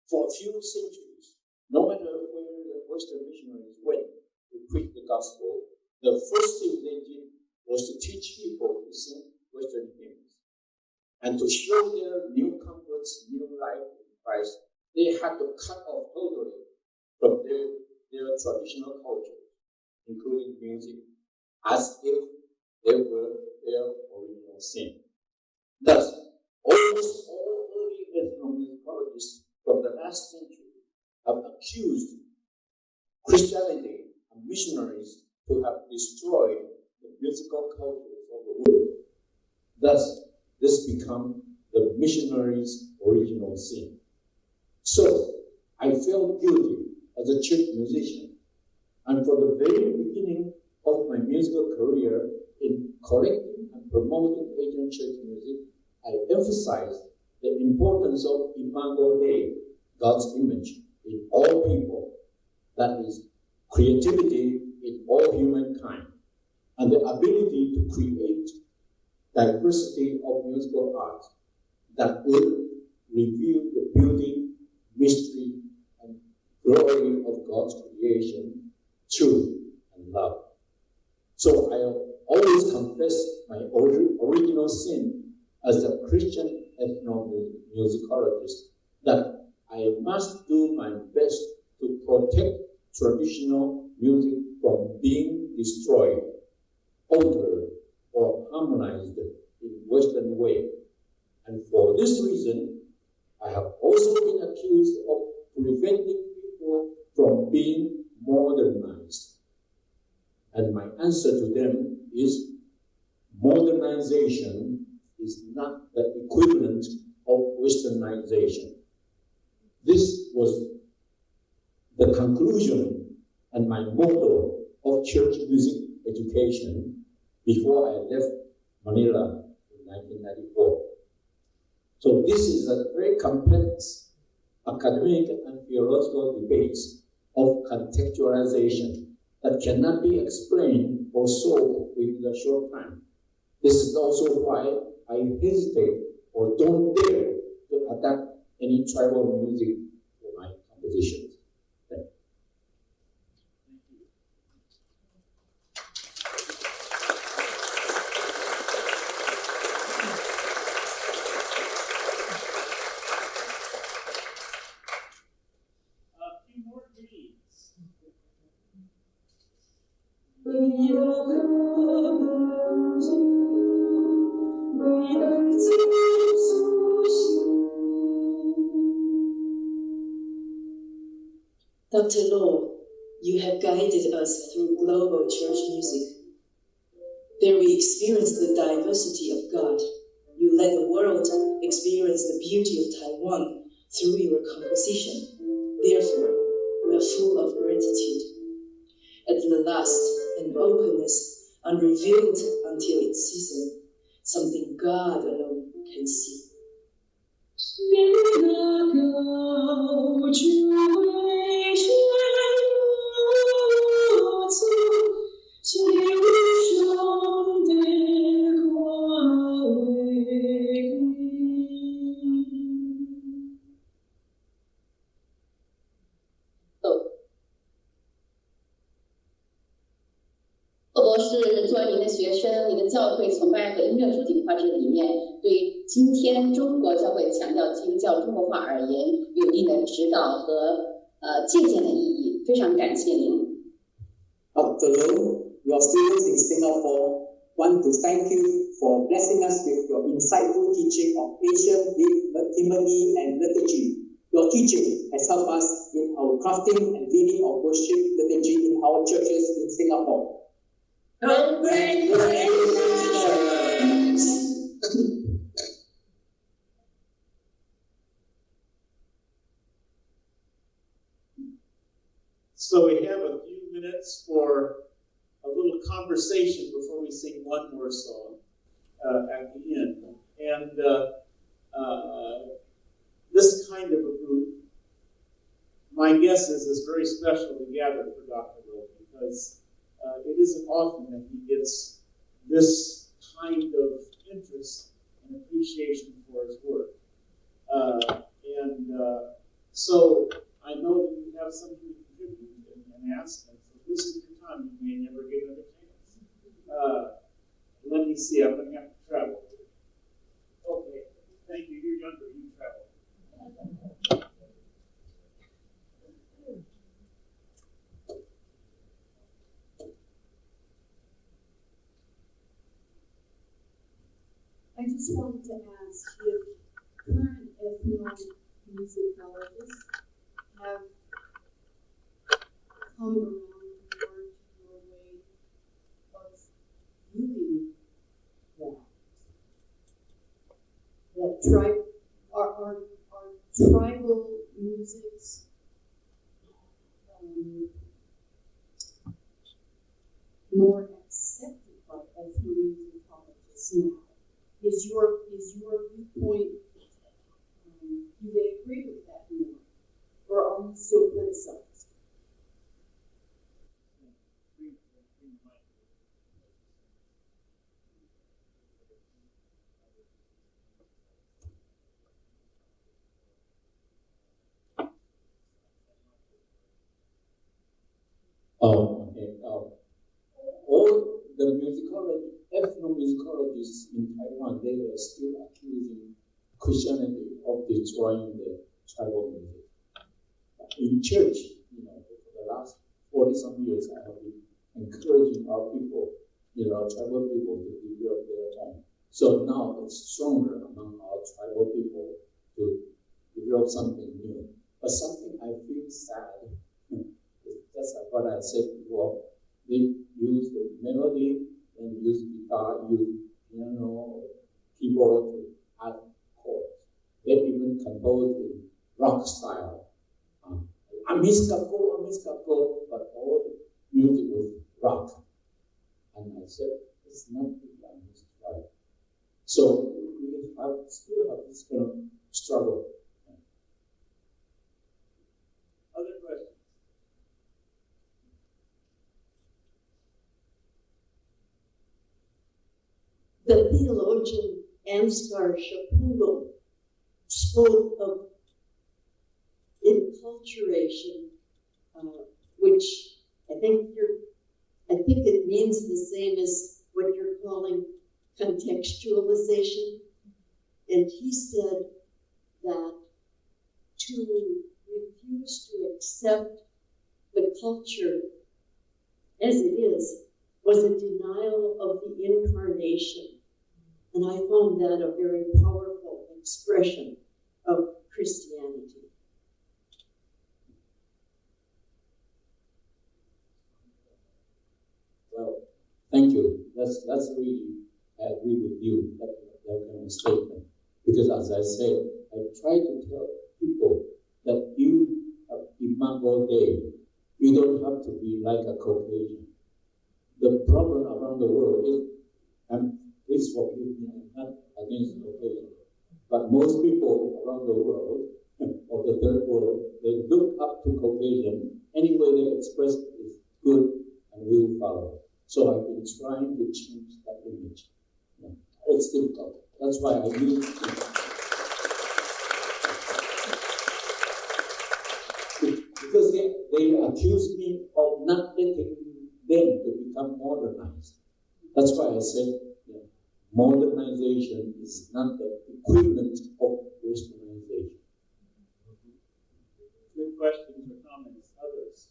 For a few centuries, no matter where the Western missionaries went to preach the gospel, the first thing they did was to teach people to sing Western hymns. And to show their new converts new life in Christ, they had to cut off totally from their traditional culture, including music, as if they were their original sin. Thus, almost all early ethnomusicologists from the last century have accused Christianity and missionaries to have destroyed the musical cultures of the world. Thus, this becomes the missionaries' original sin. So, I felt guilty as a church musician, and from the very beginning of my musical career in collecting and promoting Asian church music, I emphasized the importance of Imago Dei, God's image in all people, that is, creativity in all humankind, and the ability to create diversity of musical art that will reveal the beauty, mystery, and glory of God's creation, truth, and love. So I always confess my original sin as a Christian ethnomusicologist, that I must do my best to protect traditional music from being destroyed, altered, or harmonized in Western way. And for this reason, I have also been accused of preventing people from being modernized. And my answer to them is, modernization is not the equivalent of Westernization. This was the conclusion and my motto of church music education before I left Manila in 1994. So this is a very complex academic and theological debates of contextualization that cannot be explained or solved within a short time. This is also why I hesitate or don't dare to adapt any tribal music for my compositions. Thank you. Dr. Law, you have guided us through global church music. There we experience the diversity of God. You let the world experience the beauty of Taiwan through your composition. Therefore, we are full of gratitude. At the last, an openness unrevealed until its season, something God alone can see.博士作为您的学生，您的教会崇拜和音乐主体化这里面，对于今天中国教会强调基督教中国化而言，有一定的指导和借鉴的意义。非常感谢您。Dr. Low, your students in Singapore want to thank you for blessing us with your insightful teaching of Asian hymnody and liturgy. Your teaching has helped us in our crafting and leading of worship liturgy in our churches in Singapore. Congratulations! So we have a few minutes for a little conversation before we sing one more song at the end. And this kind of a group, my guess is very special to gather for Dr. Low, because it isn't often that he gets this kind of interest and appreciation for his work. So I know that you have something to contribute and ask, and so this is your time. You may never get another chance. Let me see, I'm going to have to travel. Okay, thank you. You're younger, you travel. I just wanted to ask if current ethnomusicologists have come around towards your way of viewing that are tribal musics more accepted by ethnomusicologists now? Is your viewpoint, do they agree with that more? Or are you still criticized? All the ethnomusicologists in Taiwan, they are still accusing Christianity of destroying the tribal music. In church, for the last 40-some years, I have been encouraging our people, tribal people, to develop their own. So now it's stronger among our tribal people to develop something new. But something I feel sad, just like what I said before, they use the melody and use guitar, use piano, keyboard to add chords. They even compose in rock style. Amiskapo, but all the music was rock. And I said, it's not the right. So we still have this kind of struggle. Other questions? The theologian Ansgar Shapungo spoke of enculturation, which I think it means the same as what you're calling contextualization. And he said that to refuse to accept the culture as it is was a denial of the incarnation. And I found that a very powerful expression of Christianity. Well, thank you. That's really, I agree with you, that kind of statement. Because as I said, I try to tell people that you, Imago Dei, you don't have to be like a Caucasian. The problem around the world is, and please forgive me, I'm not against Caucasian, but most people around the world, of the third world, they look up to Caucasian. Any way they express it is good, and we will follow. So I've been trying to change that image. Yeah. It's difficult. That's why I use because they accuse me of not letting them to become modernized. That's why I said modernization is not the equivalent of westernization. Good questions or comments, others?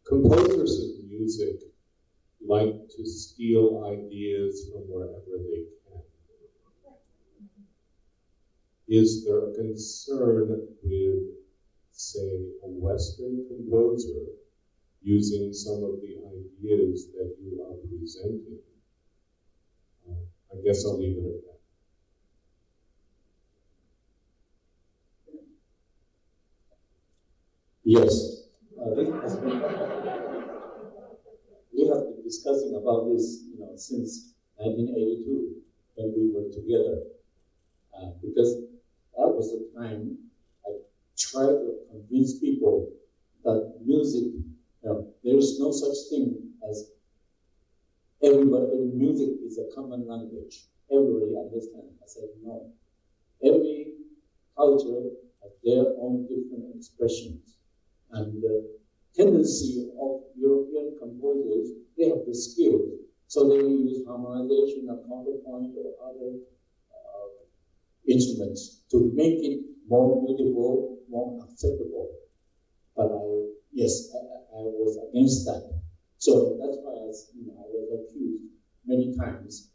Composers of music like to steal ideas from wherever they can. Is there a concern with, say, a Western composer using some of the ideas that you are presenting? I guess I'll leave it at that. Yes. We have been discussing about this, since 1982 when we were together, because that was the time I tried to convince people that music, there is no such thing as everybody. Music is a common language. Everybody understands. I said no. Every culture has their own different expressions. And the tendency of European composers, they have the skill. So they will use harmonization and counterpoint or other instruments to make it more beautiful, more acceptable. But I was against that. So that's why I was accused many times.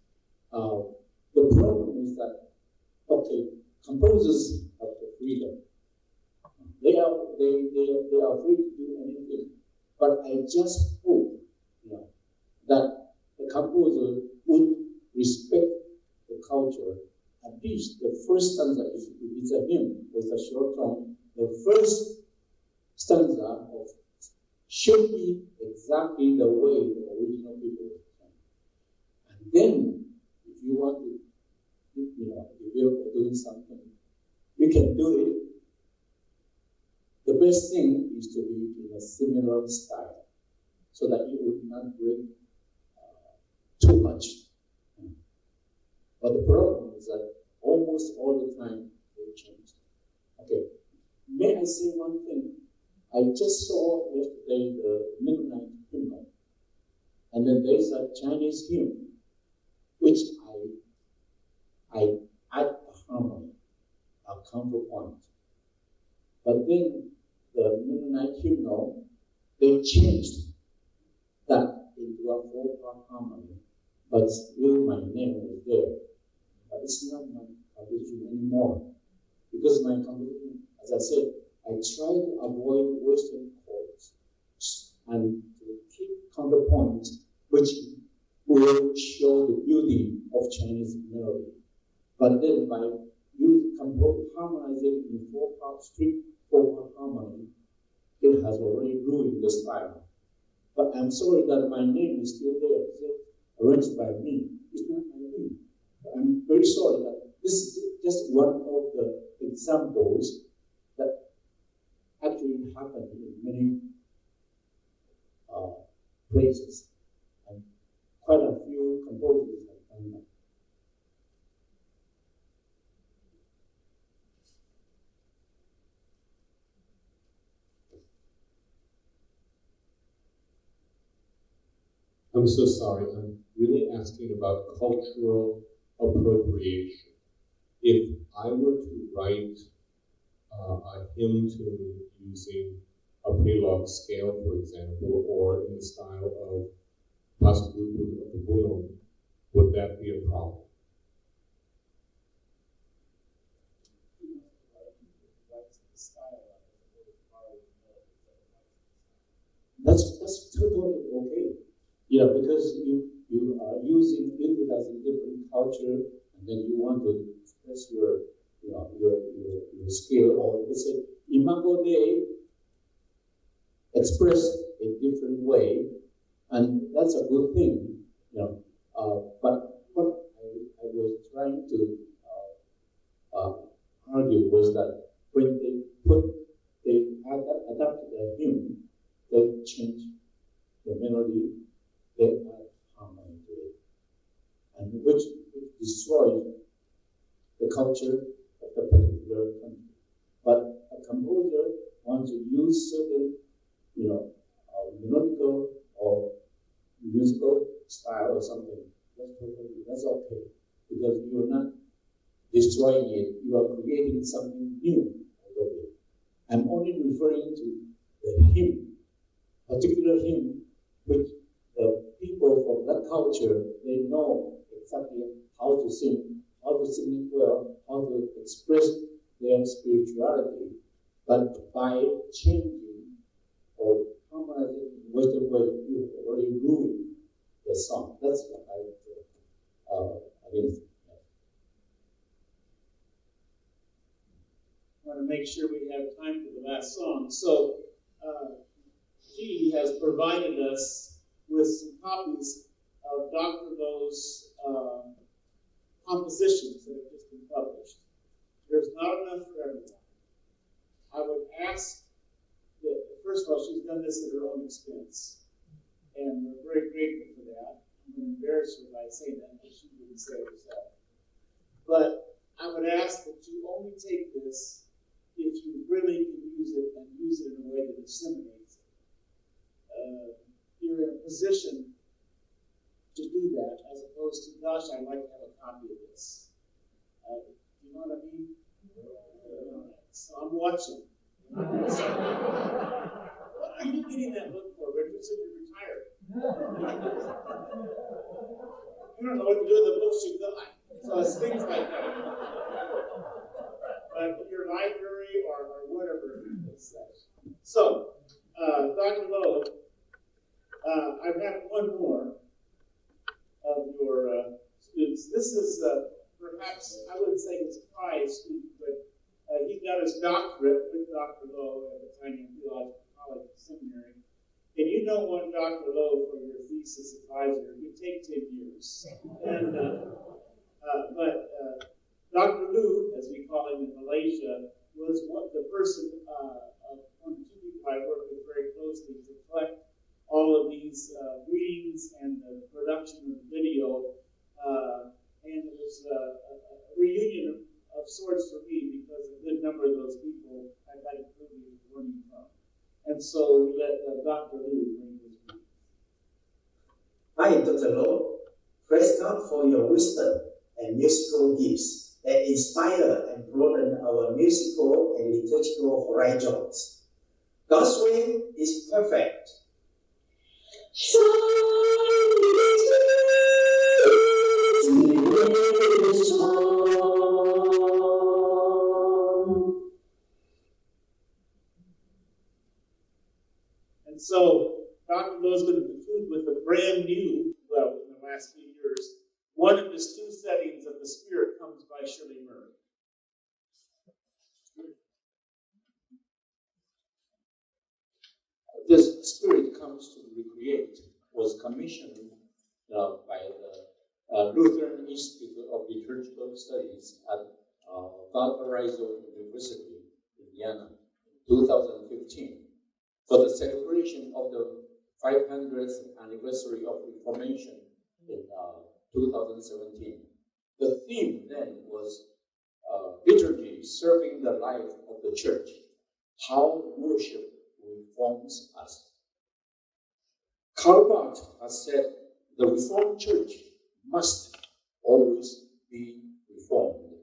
The problem is that, okay, composers have the freedom. They are free to do anything. But I just hope that the composer would respect the culture. At least the first stanza, if it's a hymn with a short tone, the first stanza should be exactly the way the original people sang. And then, if you want to, if you're doing something, you can do it. The best thing is to be in a similar style, so that you would not break too much. But the problem is that almost all the time they change. Okay, may I say one thing? I just saw yesterday the Midnight Hymn, and then there's a Chinese hymn, which I add a harmony, a counterpoint. But then the Midnight Hymnal, they changed that into a 4-part harmony, but still my name is there. But it's not my composition anymore. Because my composition, as I said, I try to avoid Western chords and to keep counterpoints which will show the beauty of Chinese melody. But then by harmonizing in 4-part strict 4-part harmony, it has already ruined the style. But I'm sorry that my name is still there. It's arranged by me. It's not my name. I'm very sorry that this is just one of the examples that actually happen in many places, and quite a few composers have done that. I'm so sorry. I'm really asking about cultural appropriation. If I were to write a hymn tune using a prelog scale, for example, or in the style of Passabubu of the Bulon, would that be a problem? That's totally okay. Yeah, because you are using it as a different culture, and then you want to express your skill, or let's say Imago Dei express a different way, and that's a good thing, you know. But what I was trying to argue was that when they adapted the hymn, they changed the melody, they add harmony to it, and which destroyed the culture of the particular country. But a composer wants to use certain, melodical or musical style or something. That's okay, because you are not destroying it. You are creating something new out of it. I'm only referring to the hymn, particular hymn, which the people from that culture, they know exactly how to sing it well, how to express their spirituality, but by changing or harmonizing in Western way, you already ruined the song. That's what I mean. I want to make sure we have time for the last song. So, he has provided us with some copies of Dr. Lowe's compositions that have just been published. There's not enough for everyone. I would ask that, first of all, she's done this at her own expense, and we're very grateful for that. I'm going to embarrass her by saying that, because she wouldn't say it herself. But I would ask that you only take this if you really can use it, and use it in a way that disseminates it. You're in a position to do that, as opposed to, gosh, I'd like to have a copy of this. You know what I mean? So I'm watching. What are you getting that look for, Richard? You're retired. You don't know what to do with the books you've got. So it's things like that. But your library or whatever it says. So, Dr. Lowe, I have one more of your students. This is perhaps, I wouldn't say his prize student, but he got his doctorate with Dr. Lowe at the Canterbury Theological College and Seminary. And you don't want Dr. Lowe for your thesis advisor. It would take 10 years. And, but Dr. Lu, as we call him in Malaysia, was the person, one of the two people I worked with very closely to collect all of these readings and the production of the video. And it was a reunion of sorts for me, because a good number of those people I'd like to prove he was learning from. And so we let Dr. Lu bring his reading. Hi, Dr. Lowe. Praise God for your wisdom and musical gifts that inspire and broaden our musical and liturgical horizons. God's way is perfect. And so Dr. Lowe is going to conclude with a brand new, well, in the last few years, one of his two settings of the Spirit comes by Shirley Murray. This Spirit Comes to Recreate was commissioned by the Lutheran Institute of Liturgy Liturgical Studies at Valparaiso University, Indiana, in 2015, for the celebration of the 500th anniversary of Reformation in 2017. The theme then was liturgy serving the life of the church, how worship reforms us. Karl Barth has said the Reformed Church must always be reformed.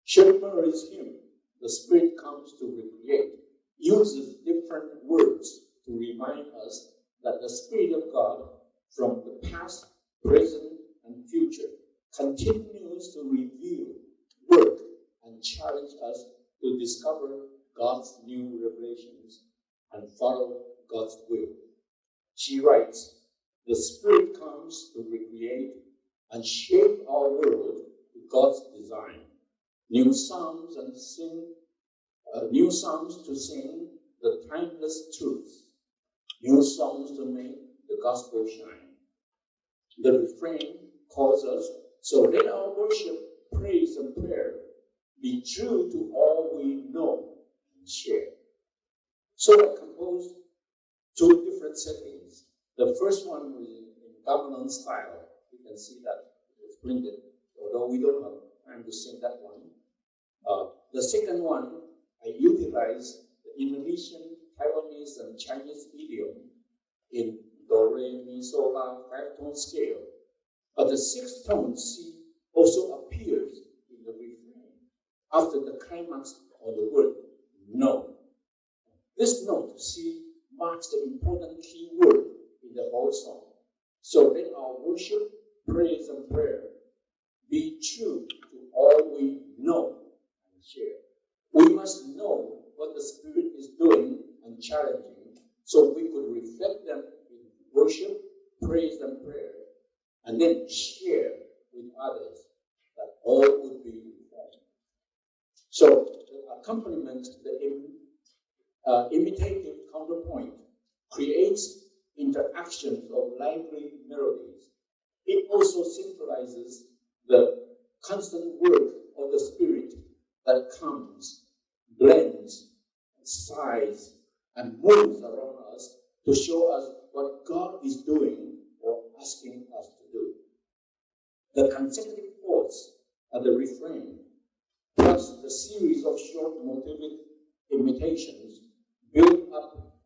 Shirley Murray's hymn, The Spirit Comes to Recreate, uses different words to remind us that the Spirit of God from the past, present, and future continues to reveal, work, and challenge us to discover God's new revelations and follow God's will. She writes, the Spirit comes to recreate and shape our world to God's design. New psalms to sing the timeless truths. New songs to make the gospel shine. The refrain calls us, so let our worship, praise, and prayer be true to all we know and share. So I composed two different settings. The first one was in gamelan style. You can see that it was printed, although we don't have time to sing that one. The second one, I utilized the Indonesian, Taiwanese, and Chinese idiom in Do, Re, Mi, So, La, 5-tone scale. But the 6th tone, C, also appears in the refrain after the climax of the word no. This note, C, marks the important key word in the whole song. So let our worship, praise, and prayer be true to all we know and share. We must know what the Spirit is doing and challenging so we could reflect them in worship, praise, and prayer, and then share with others that all would be reformed. So the accompaniment, the imitative counterpoint, creates interactions of lively melodies. It also symbolizes the constant work of the Spirit that comes, blends, sighs, and moves around us to show us what God is doing or asking us to do. The consecutive chords and the refrain, plus the series of short motivic imitations, build up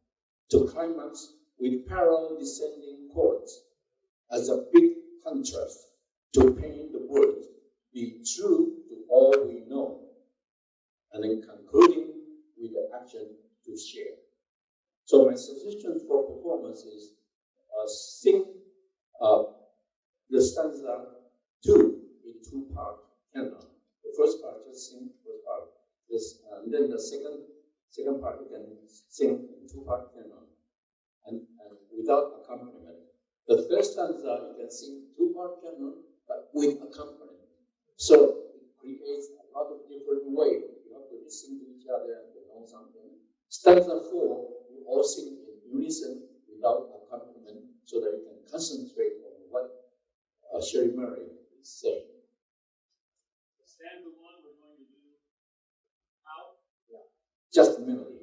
to climax with parallel descending chords as a big contrast to paint the words, be true to all we know, and then concluding with the action to share. So my suggestion for performance is sing the stanza 2 in 2-part canon. The first part, just sing the first part. And then the second part, you can sing in 2-part canon and without accompaniment. The third stanza, you can sing 2-part canon, but with accompaniment. So it creates a lot of different ways. You have to listen to each other and to know something. Stanza 4, you all sing in unison without accompaniment so that you can concentrate on what Sherry Murray is saying. Stanza 1, we're going to do how? Yeah. Just melody.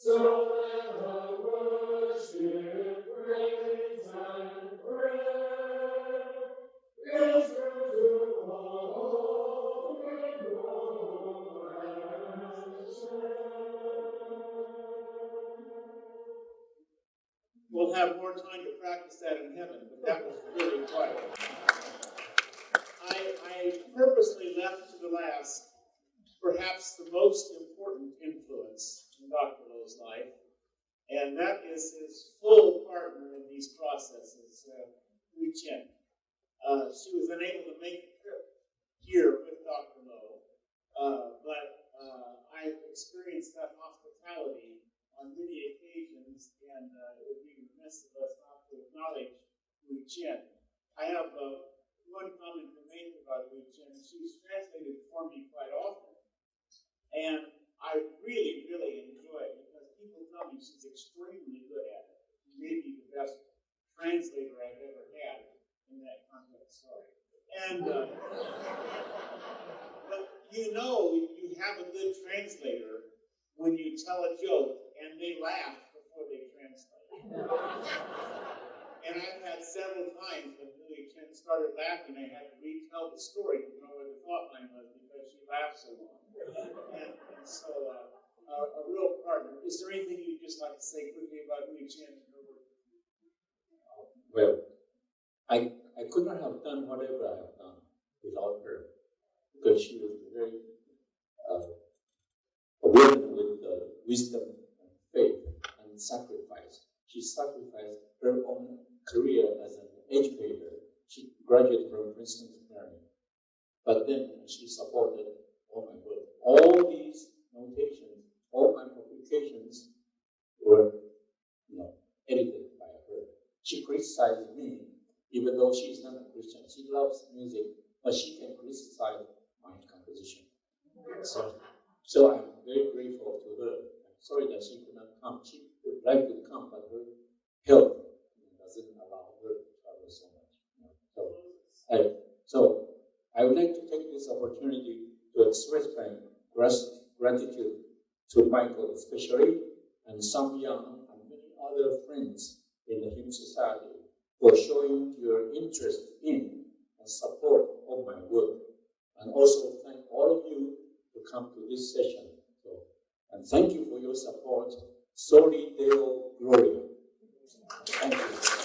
So let us worship, praise, and prayer. Praise to the Lord, We'll have more time to practice that in heaven, but that was really quite. I purposely left to the last perhaps the most important influence in Dr. Lowe's life, and that is his full partner in these processes, Hui Chen. She was unable to make the trip here with Dr. Lowe, but I've experienced that hospitality on many occasions, and it would be remiss of us not to acknowledge Hui Chen. I have one comment to make about Hui Chen. She's translated for me quite often, and I really, really enjoy it because people tell me she's extremely good at it. She may be the best translator I've ever had in that context. Sorry. And but you know you have a good translator when you tell a joke and they laugh before they translate. And I've had several times when Hui Chen started laughing, I had to retell the story to know where the thought line was because she laughed so long. And so, a real partner. Is there anything you'd just like to say quickly about Hui Chen and her work? Well, I could not have done whatever I have done without her, because she was very a woman with wisdom and faith and sacrifice. She sacrificed her own career as an educator. She graduated from Princeton Seminary, but then she supported all my work. All these notations, all my publications were, edited by her. She criticized me, even though she is not a Christian. She loves music, but she can criticize my composition. So I'm very grateful to her. I'm sorry that she could not come. She would like to come, but her health doesn't allow her to travel so much. So I would like to take this opportunity to express my gratitude to Michael especially, and Sam Young and many other friends in the Hymn Society for showing your interest in and support of my work. And also thank all of you to come to this session. And thank you for your support. Soli Deo Gloria. Thank you.